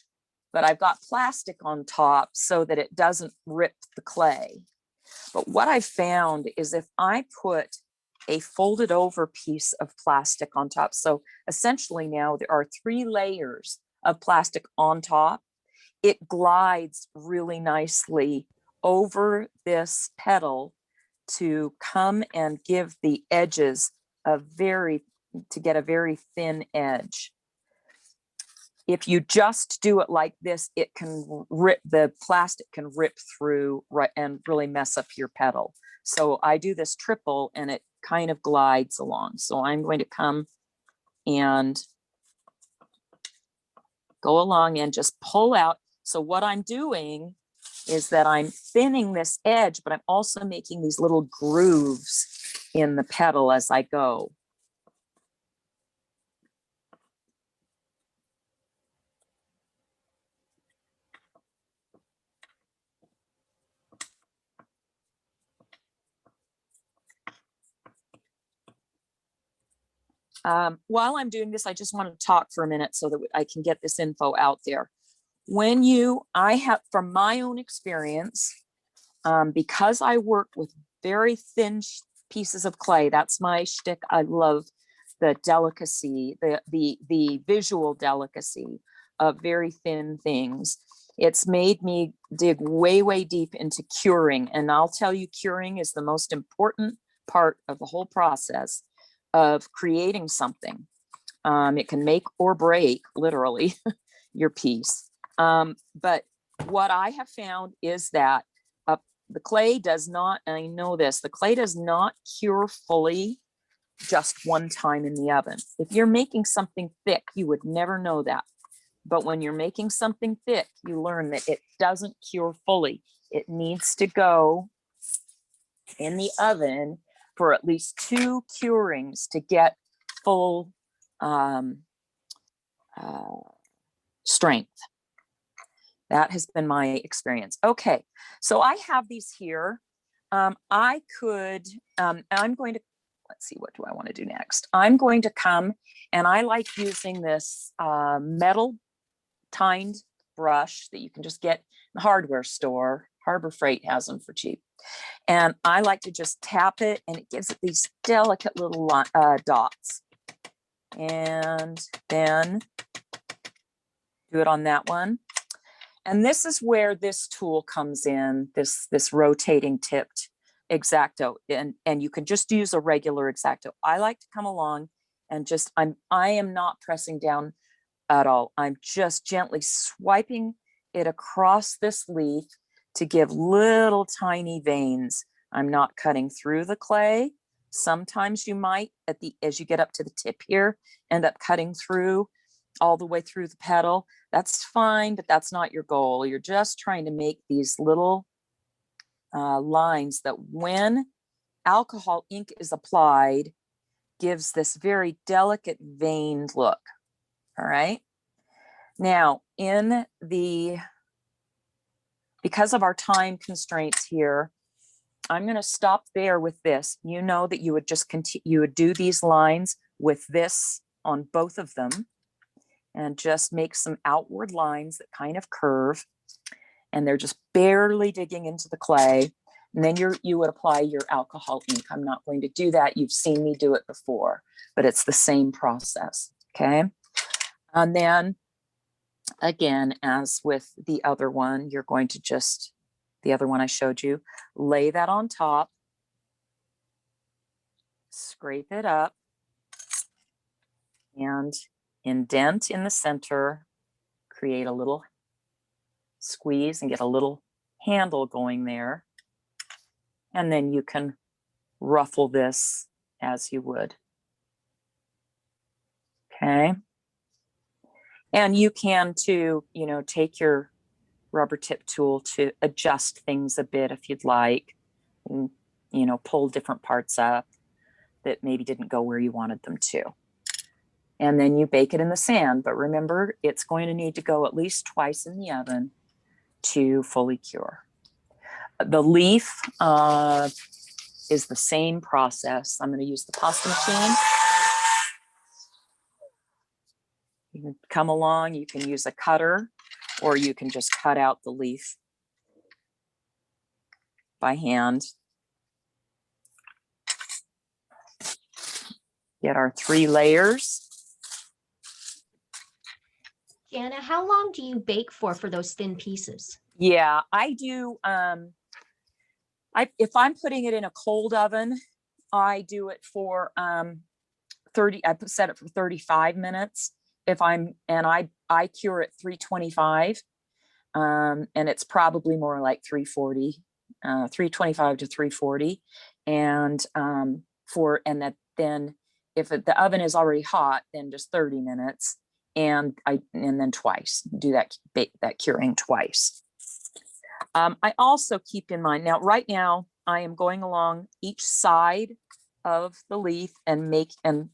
but I've got plastic on top so that it doesn't rip the clay. But what I found is if I put a folded over piece of plastic on top, so essentially now there are 3 layers of plastic on top, it glides really nicely over this petal to come and give the edges to get a very thin edge. If you just do it like this, it can rip, the plastic can rip through and really mess up your petal. So I do this triple and it kind of glides along. So I'm going to come and go along and just pull out. So what I'm doing is that I'm thinning this edge, but I'm also making these little grooves in the petal as I go. While I'm doing this, I just want to talk for a minute so that I can get this info out there. I have, from my own experience, because I work with very thin pieces of clay, that's my shtick. I love the delicacy, the visual delicacy of very thin things. It's made me dig way, way deep into curing. And I'll tell you, curing is the most important part of the whole process of creating something. It can make or break, literally, your piece. But what I have found is that the clay does not, and I know this, the clay does not cure fully just one time in the oven. If you're making something thick, you would never know that. But when you're making something thick, you learn that it doesn't cure fully. It needs to go in the oven for at least 2 curings to get full strength. That has been my experience. Okay, so I have these here. I could, I'm going to, let's see, what do I want to do next? I'm going to come, and I like using this metal tined brush that you can just get in the hardware store. Harbor Freight has them for cheap. And I like to just tap it, and it gives it these delicate little dots. And then do it on that one. And this is where this tool comes in, this rotating tipped X-Acto, and you can just use a regular X-Acto. I like to come along and just, I am not pressing down at all. I'm just gently swiping it across this leaf to give little tiny veins. I'm not cutting through the clay. Sometimes you might, as you get up to the tip here, end up cutting through all the way through the petal. That's fine, but that's not your goal. You're just trying to make these little lines that, when alcohol ink is applied, gives this very delicate veined look. All right. Now, because of our time constraints here, I'm going to stop there with this. You know that you would just continue, you would do these lines with this on both of them, and just make some outward lines that kind of curve, and they're just barely digging into the clay. And then you would apply your alcohol ink. I'm not going to do that. You've seen me do it before, but it's the same process. Okay. And then again, as with the other one, you're going to just, the other one I showed you, lay that on top, scrape it up, and indent in the center, create a little squeeze and get a little handle going there. And then you can ruffle this as you would. Okay. And you can too, you know, take your rubber tip tool to adjust things a bit if you'd like, and, you know, pull different parts up that maybe didn't go where you wanted them to. And then you bake it in the sand. But remember, it's going to need to go at least twice in the oven to fully cure. The leaf is the same process. I'm going to use the pasta machine. You can come along, you can use a cutter, or you can just cut out the leaf by hand. Get our 3 layers. Jana, how long do you bake for those thin pieces? Yeah, I do. If I'm putting it in a cold oven, I do it for 30. I set it for 35 minutes. If I'm, and I cure at 325, and it's probably more like 340, 325 to 340, and then if the oven is already hot, then just 30 minutes, and then twice do that curing twice. I also keep in mind right now I am going along each side of the leaf and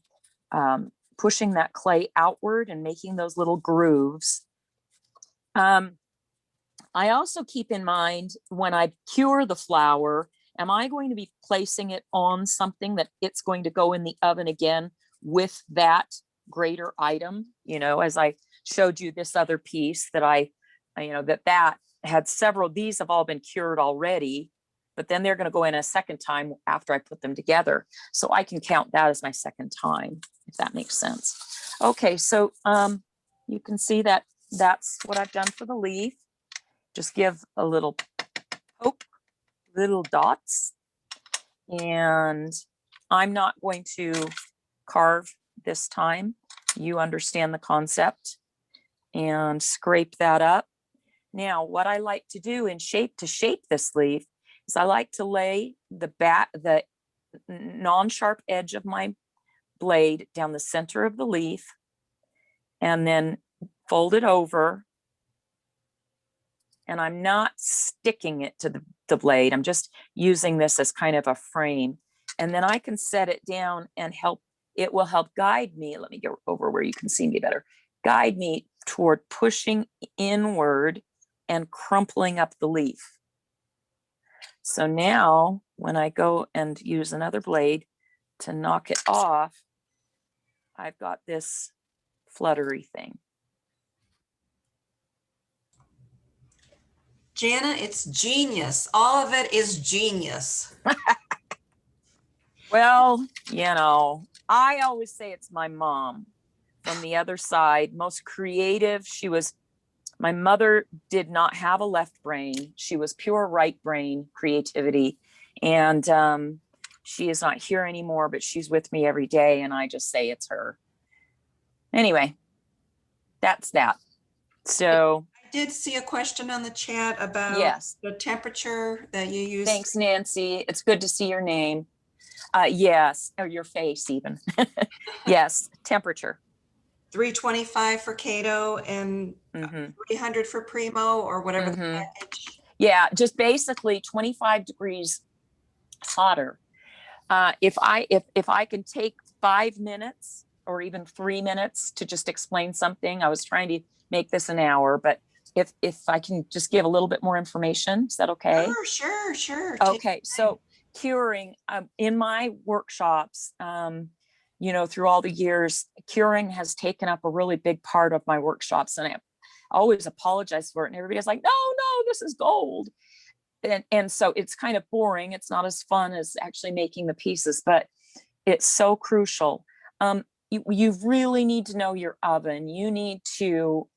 pushing that clay outward and making those little grooves. I also keep in mind when I cure the flour, am I going to be placing it on something that it's going to go in the oven again with that greater item? You know, as I showed you this other piece that that had several, these have all been cured already, but then they're going to go in a second time after I put them together. So I can count that as my second time, if that makes sense. Okay, so you can see that that's what I've done for the leaf. Just give a little poke, little dots. And I'm not going to carve this time. You understand the concept. And scrape that up. Now, what I like to do to shape this leaf is I like to lay the non-sharp edge of my blade down the center of the leaf and then fold it over. And I'm not sticking it to the blade. I'm just using this as kind of a frame. And then I can set it down and it will help guide me. Let me go over where you can see me better. Guide me toward pushing inward and crumpling up the leaf. So now when I go and use another blade to knock it off, I've got this fluttery thing. Jana, it's genius. All of it is genius. Well, you know, I always say it's my mom from the other side, most creative. My mother did not have a left brain. She was pure right brain creativity. And she is not here anymore, but she's with me every day. And I just say it's her. Anyway, that's that. So I did see a question on the chat about yes, the temperature that you use. thanks, Nancy. It's good to see your name. Yes, or your face even. Yes, temperature. 325 for Cato and 300 for Primo, or whatever the package. Yeah, just basically 25 degrees hotter. If I can take 5 minutes or even 3 minutes to just explain something, I was trying to make this an hour, but if I can just give a little bit more information, is that okay? Sure. Okay, so curing in my workshops, you know, through all the years, curing has taken up a really big part of my workshops, and I always apologize for it. And everybody's like, no, this is gold. And so it's kind of boring. It's not as fun as actually making the pieces, but it's so crucial. You really need to know your oven. You need to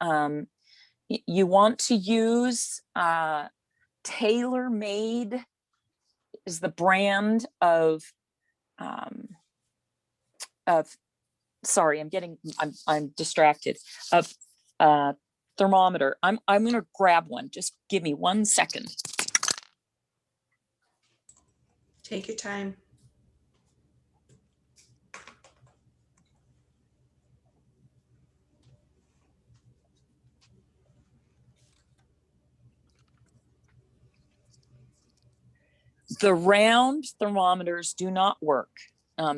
you want to use Tailor Made is the brand of sorry, I'm distracted, of thermometer. I'm gonna grab one. Just give me 1 second. Take your time. The round thermometers do not work.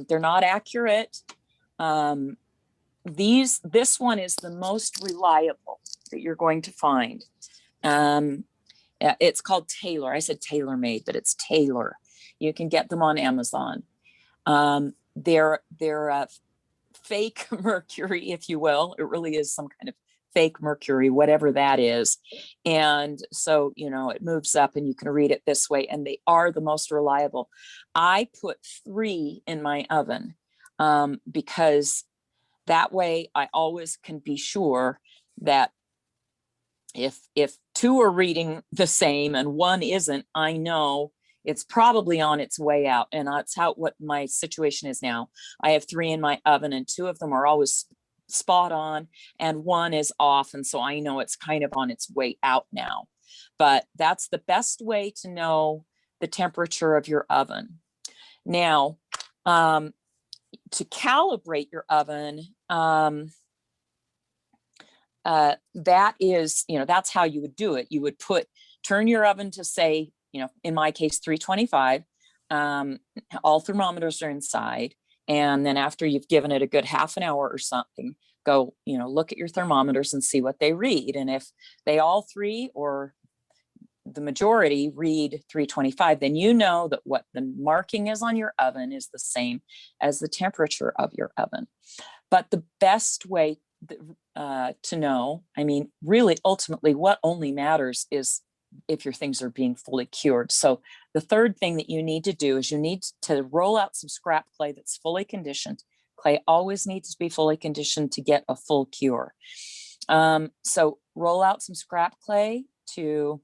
They're not accurate. This one is the most reliable that you're going to find. It's called Tailor. I said Tailor Made, but it's Tailor. You can get them on Amazon. They're fake mercury, if you will. It really is some kind of fake mercury, whatever that is. And so, it moves up and you can read it this way, and they are the most reliable. I put 3 in my oven because that way I always can be sure that if 2 are reading the same and 1 isn't, I know it's probably on its way out. And that's what my situation is now. I have 3 in my oven and 2 of them are always spot on and 1 is off. And so I know it's kind of on its way out now. But that's the best way to know the temperature of your oven. Now, to calibrate your oven, that is, that's how you would do it. You would turn your oven to, say, in my case, 325. All thermometers are inside. And then after you've given it a good half an hour or something, go, look at your thermometers and see what they read. And if they all 3 or the majority read 325, then you know that what the marking is on your oven is the same as the temperature of your oven. But the best way to know, really, ultimately, what only matters is if your things are being fully cured. So the third thing that you need to do is you need to roll out some scrap clay that's fully conditioned. Clay always needs to be fully conditioned to get a full cure. So roll out some scrap clay to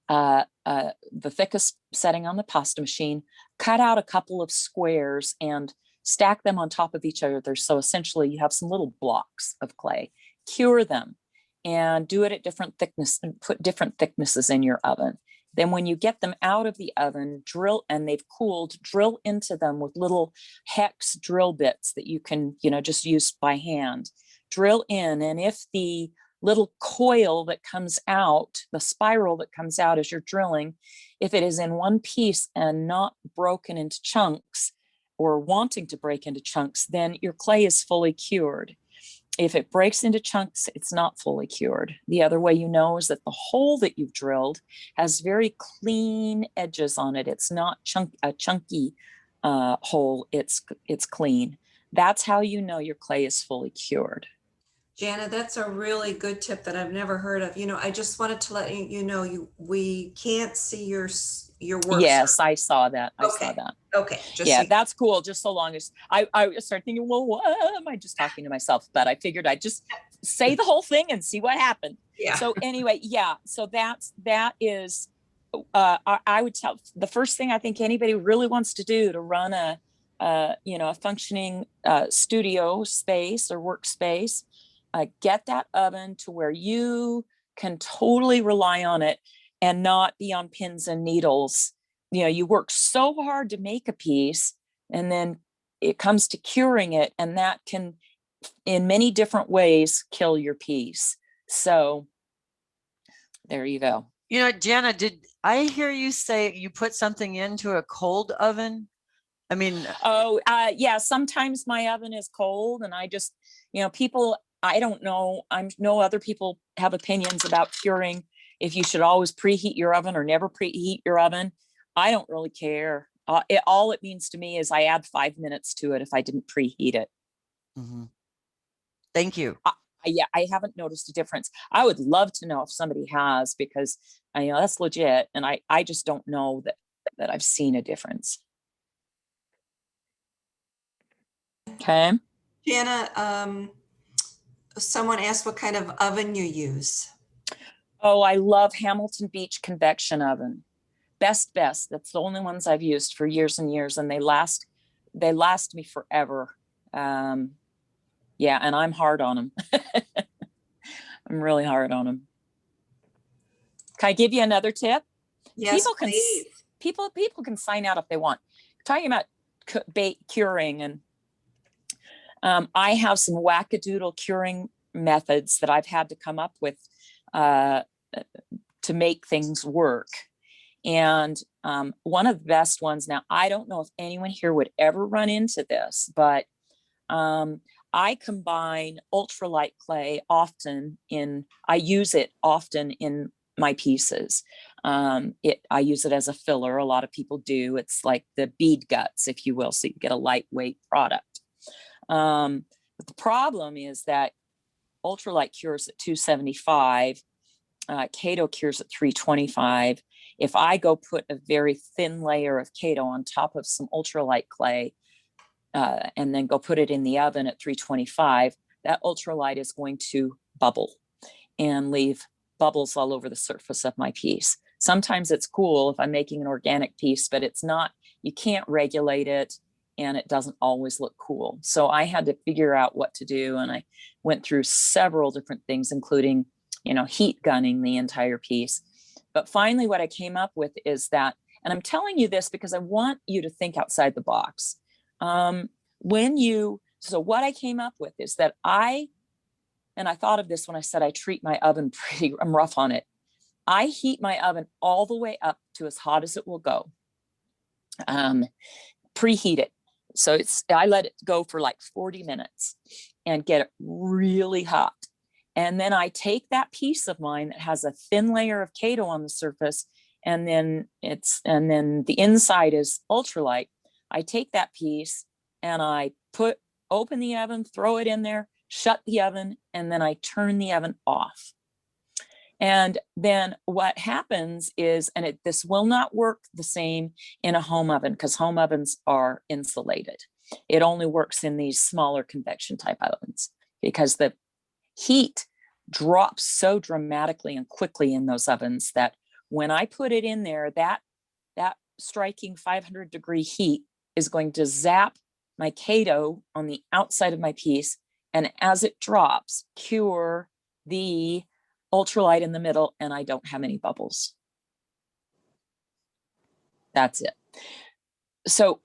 the thickest setting on the pasta machine, cut out a couple of squares and stack them on top of each other. So essentially you have some little blocks of clay. Cure them and do it at different thickness and put different thicknesses in your oven. Then when you get them out of the oven, and they've cooled, drill into them with little hex drill bits that you can, just use by hand. Drill in, and if the little coil that comes out, the spiral that comes out as you're drilling, if it is in one piece and not broken into chunks or wanting to break into chunks, then your clay is fully cured. If it breaks into chunks, it's not fully cured. The other way you know is that the hole that you've drilled has very clean edges on it. It's not a chunky hole, it's clean. That's how you know your clay is fully cured. Jana, that's a really good tip that I've never heard of. I just wanted to let you know, we can't see your work. Yes, sir. I saw that. I Okay. saw that. Okay. Yeah, that's cool. Just so long as I started thinking, well, what am I just talking to myself? But I figured I'd just say the whole thing and see what happened. Yeah. So anyway, yeah. So that is, I would tell, the first thing I think anybody really wants to do to run a functioning studio space or workspace, get that oven to where you can totally rely on it and not be on pins and needles. You work so hard to make a piece, and then it comes to curing it, and that can, in many different ways, kill your piece. So there you go. Jana, did I hear you say you put something into a cold oven? Yeah, sometimes my oven is cold, and I just, people, I don't know, other people have opinions about curing, if you should always preheat your oven or never preheat your oven. I don't really care. All it means to me is I add 5 minutes to it if I didn't preheat it. Mm-hmm. Thank you. I haven't noticed a difference. I would love to know if somebody has, because I know that's legit, and I just don't know that I've seen a difference. Okay. Jana, Someone asked what kind of oven you use. Oh, I love Hamilton Beach convection oven. Best. That's the only ones I've used for years and years, and they last me forever. Yeah, and I'm hard on them. I'm really hard on them. Can I give you another tip? Yes, People can please. people can sign out if they want. Talking about curing, and I have some wackadoodle curing methods that I've had to come up with to make things work. And one of the best ones, now I don't know if anyone here would ever run into this, but I combine ultralight clay I use it often in my pieces. I use it as a filler. A lot of people do. It's like the bead guts, if you will, so you get a lightweight product. But the problem is that ultralight cures at 275, Kato cures at 325. If I go put a very thin layer of Kato on top of some ultralight clay, and then go put it in the oven at 325, that ultralight is going to bubble and leave bubbles all over the surface of my piece. Sometimes it's cool if I'm making an organic piece, but it's not, you can't regulate it, and it doesn't always look cool. So I had to figure out what to do, and I went through several different things, including, heat gunning the entire piece. But finally, what I came up with is that, and I'm telling you this because I want you to think outside the box. So what I came up with is that I thought of this when I said I treat my oven I'm rough on it. I heat my oven all the way up to as hot as it will go. Preheat it. So I let it go for like 40 minutes and get it really hot. And then I take that piece of mine that has a thin layer of Kato on the surface, and then the inside is ultralight. I take that piece and I open the oven, throw it in there, shut the oven, and then I turn the oven off. And then what happens is, this will not work the same in a home oven because home ovens are insulated. It only works in these smaller convection type ovens because the heat drops so dramatically and quickly in those ovens that when I put it in there, that striking 500-degree heat is going to zap my Kato on the outside of my piece, and as it drops, cure the ultralight in the middle, and I don't have any bubbles. That's it. So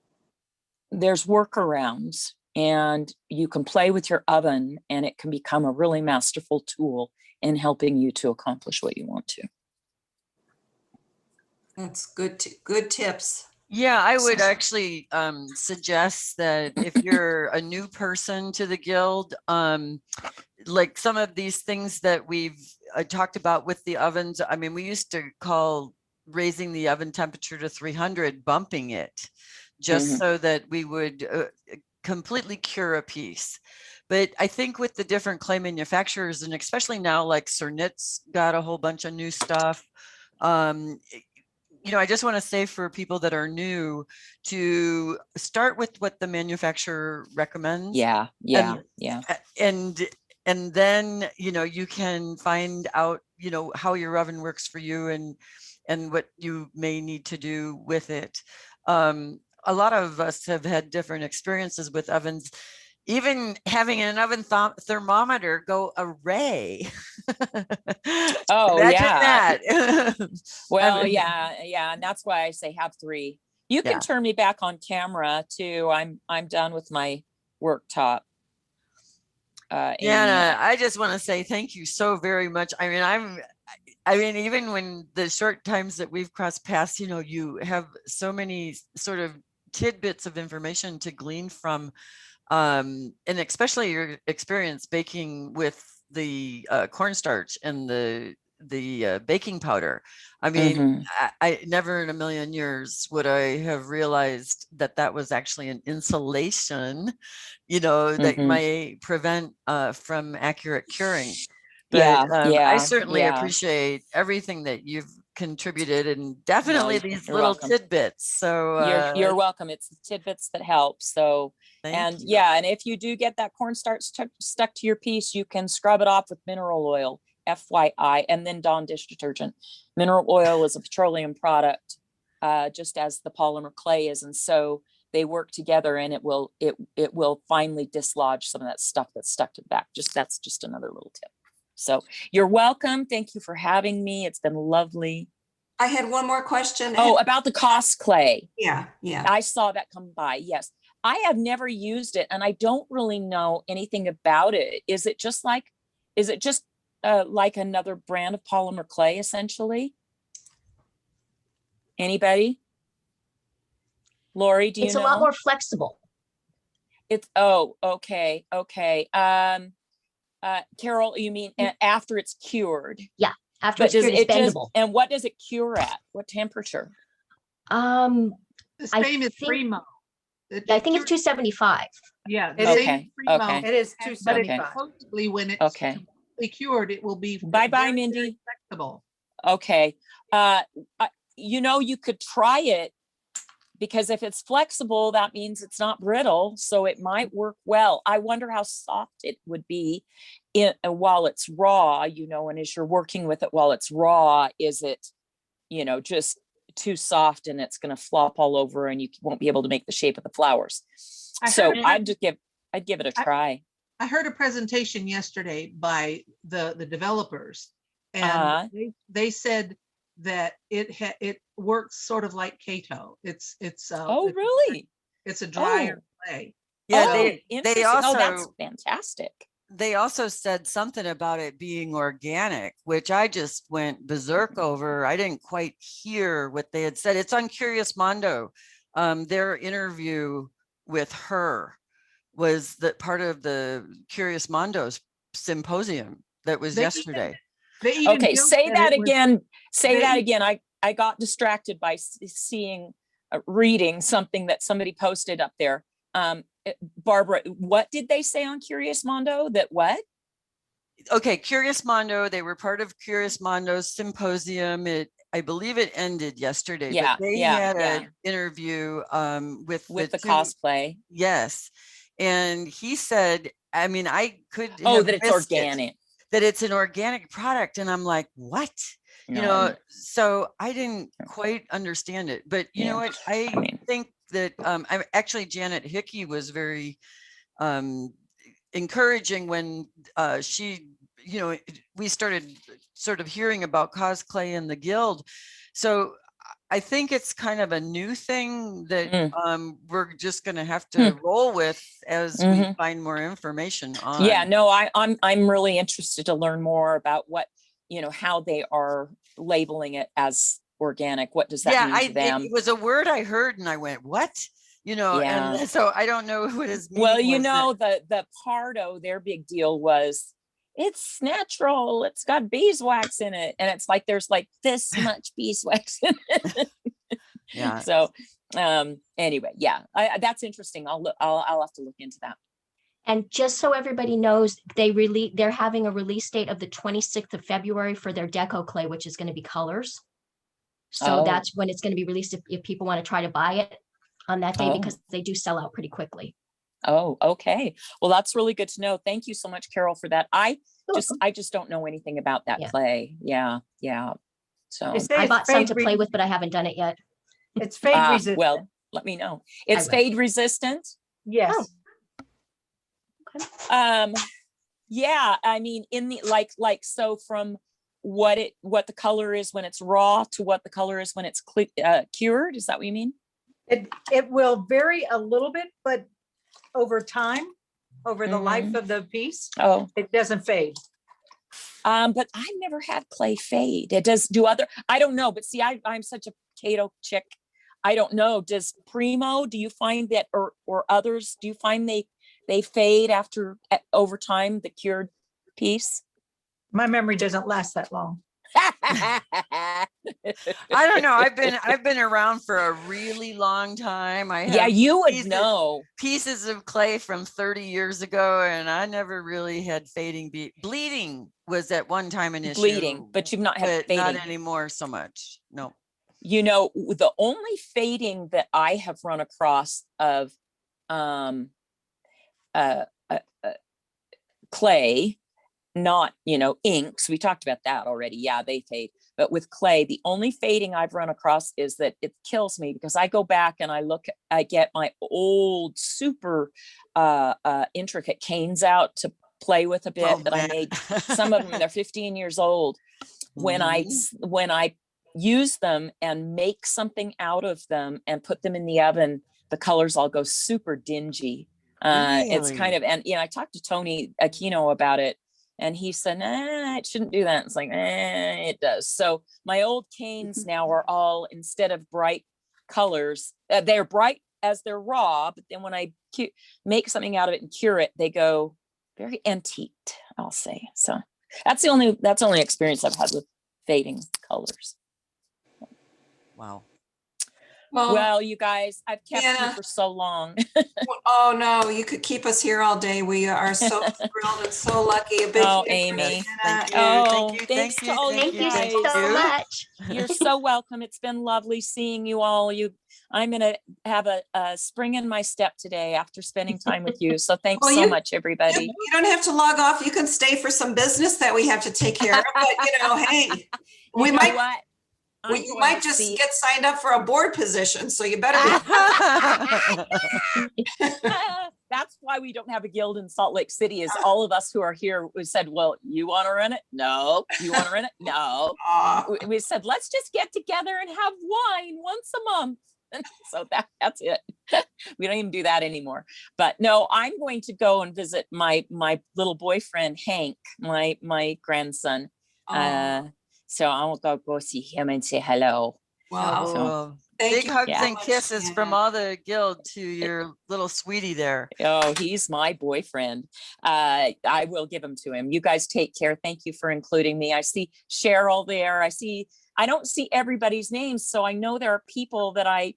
there's workarounds, and you can play with your oven, and it can become a really masterful tool in helping you to accomplish what you want to. That's good tips. Yeah, I would actually suggest that if you're a new person to the guild, like some of these things that we've talked about with the ovens, I mean, we used to call raising the oven temperature to 300 bumping it, just so that we would completely cure a piece. But I think with the different clay manufacturers, and especially now, like Cernit's got a whole bunch of new stuff. I just want to say for people that are new to start with what the manufacturer recommends. Yeah. And then, you can find out, how your oven works for you and what you may need to do with it. A lot of us have had different experiences with ovens. Even having an oven thermometer go array. Oh, imagine yeah. that. Well, yeah. And that's why I say have 3. You can turn me back on camera too. I'm done with my worktop. Jana, I just want to say thank you so very much. I mean, even when the short times that we've crossed paths, you have so many sort of tidbits of information to glean from, and especially your experience baking with the cornstarch and the baking powder. I mean, I never in a million years would I have realized that was actually an insulation, that may prevent from accurate curing. But I certainly appreciate everything that you've contributed, and definitely these you're little welcome. tidbits. So You're welcome. It's the tidbits that help. So, thank you. yeah, and if you do get that cornstarch stuck to your piece, you can scrub it off with mineral oil, FYI, and then Dawn dish detergent. Mineral oil is a petroleum product, just as the polymer clay is, and so they work together, and it will finally dislodge some of that stuff that's stuck to the back. That's just another little tip. So you're welcome. Thank you for having me. It's been lovely. I had one more question. Oh, about the Cos clay. Yeah. I saw that come by. Yes. I have never used it, and I don't really know anything about it. Is it just like another brand of polymer clay, essentially? Anybody? Lori, do you know? It's a lot more flexible. Okay. Carol, you mean after it's cured? Yeah, after it's cured, it's bendable. And what does it cure at? What temperature? The I same as think- Primo. I think it's 275. Yeah. It the is- same as Primo, okay. It is Okay. 275. Supposedly when it's Okay. completely cured, it will be Bye-bye, very, Mindy. very flexible. Okay. You could try it, because if it's flexible, that means it's not brittle, so it might work well. I wonder how soft it would be while it's raw, and as you're working with it while it's raw, is it, just too soft and it's going to flop all over and you won't be able to make the shape of the flowers. I'd give it a try. I heard a presentation yesterday by the developers, and they said that it works sort of like Kato. Really? It's a drier clay. Yeah, they interesting. also That's fantastic. They also said something about it being organic, which I just went berserk over. I didn't quite hear what they had said. It's on Curious Mondo. Their interview with her was that part of the Curious Mondo's symposium that was yesterday. Okay, say that again. Say that again. I got distracted by reading something that somebody posted up there. Barbara, what did they say on Curious Mondo? That what? Okay, Curious Mondo, they were part of Curious Mondo's symposium. I believe it ended yesterday. Yeah, but they had an interview with the cosplay. Yes. And he said, I mean, I could that it's organic. That it's an organic product. And I'm like, what? So I didn't quite understand it. But you know what? I think that I'm actually Janet Hickey was very encouraging when she, we started sort of hearing about cosplay in the guild. So I think it's kind of a new thing that we're just going to have to roll with as we find more information on. Yeah, no, I'm really interested to learn more about what, how they are labeling it as organic. What does that mean to them? It was a word I heard and I went, what? And so I don't know what his meaning was. The Pardo, their big deal was it's natural, it's got beeswax in it, and it's like there's like this much beeswax in it. Yeah. So anyway, that's interesting. I'll have to look into that. And just so everybody knows, they're having a release date of the 26th of February for their deco clay, which is going to be colors. So that's when it's going to be released if people want to try to buy it on that day, because they do sell out pretty quickly. Oh, okay. Well, that's really good to know. Thank you so much, Carol, for that. I just don't know anything about that clay. Yeah. So I bought some to play with, but I haven't done it yet. It's fade resistant. Well, let me know. It's fade resistant. Yes. Yeah. I mean, in the so from what the color is when it's raw to what the color is when it's cured. Is that what you mean? It will vary a little bit, but over time, over the life of the piece, it doesn't fade. But I've never had clay fade. I don't know, but see, I'm such a Kato chick. I don't know. Does Primo, do you find that, or others, do you find they fade over time, the cured piece? My memory doesn't last that long. I don't know. I've been around for a really long time. I Yeah, have you would pieces, know. pieces of clay from 30 years ago, and I never really had fading. Bleeding was at one time an issue. Bleeding, but you've not had but not fading. anymore so much. No. You know, the only fading that I have run across of uh, uh, clay, not, you know, inks, we talked about that already. Yeah, they fade. But with clay, the only fading I've run across is that it kills me because I go back and I get my old super intricate canes out to play with a bit Oh, that I man. made. Some of them, they're 15 years old. When I use them and make something out of them and put them in the oven, the colors all go super dingy. It's kind of, and you know, I talked to Tony Aquino about it, and he said, it shouldn't do that. It's like, it does. So my old canes now are all, instead of bright colors, they're bright as they're raw, but then when I make something out of it and cure it, they go very antiqued, I'll say. So that's the only experience I've had with fading colors. Wow. Well, you guys, I've kept you Jana. for so long. Oh, no, you could keep us here all day. We are so thrilled and so lucky. A big Oh, thank you, Amy. Jana. Thank you. Oh, Thank you. thanks Thank to you. all Thank you guys. so much. You're so welcome. It's been lovely seeing you all. I'm gonna have a spring in my step today after spending time with you. So thanks Well, so you- much, everybody. You don't have to log off. You can stay for some business that we have to take care of. But you know, hey, we You know might what? I'm you going might to just see- get signed up for a board position. So you better be. That's why we don't have a guild in Salt Lake City, is all of us who are here, we said, well, you want to run it? No. You want to run it? No. We said, let's just get together and have wine once a month. So that's it. We don't even do that anymore. But no, I'm going to go and visit my little boyfriend, Hank, my grandson. So I'll go see him and say hello. Wow. So, Thank big you hugs so and much, kisses from Jana. all the guild to your little sweetie there. Oh, he's my boyfriend. I will give him to him. You guys take care. Thank you for including me. I see Cheryl there. I don't see everybody's names, so I know there are people that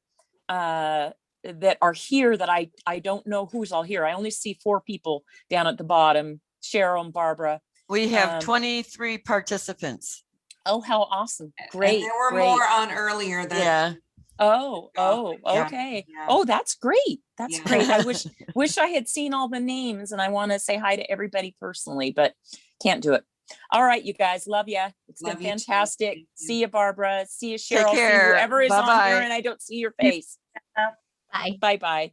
that are here that I don't know who's all here. I only see 4 people down at the bottom, Cheryl and Barbara. We have 23 participants. Oh, how awesome. Great. And there were great. more on earlier that Yeah. Oh, Yeah. okay. Yeah. Oh, that's great. That's Yeah. great. I wish I had seen all the names, and I want to say hi to everybody personally, but can't do it. All right, you guys, love you. It's Love been you too. fantastic. Thank you. See you, Barbara. See you, Take Cheryl. See care. whoever is on Bye-bye. here and I don't see your face. Bye. Bye-bye.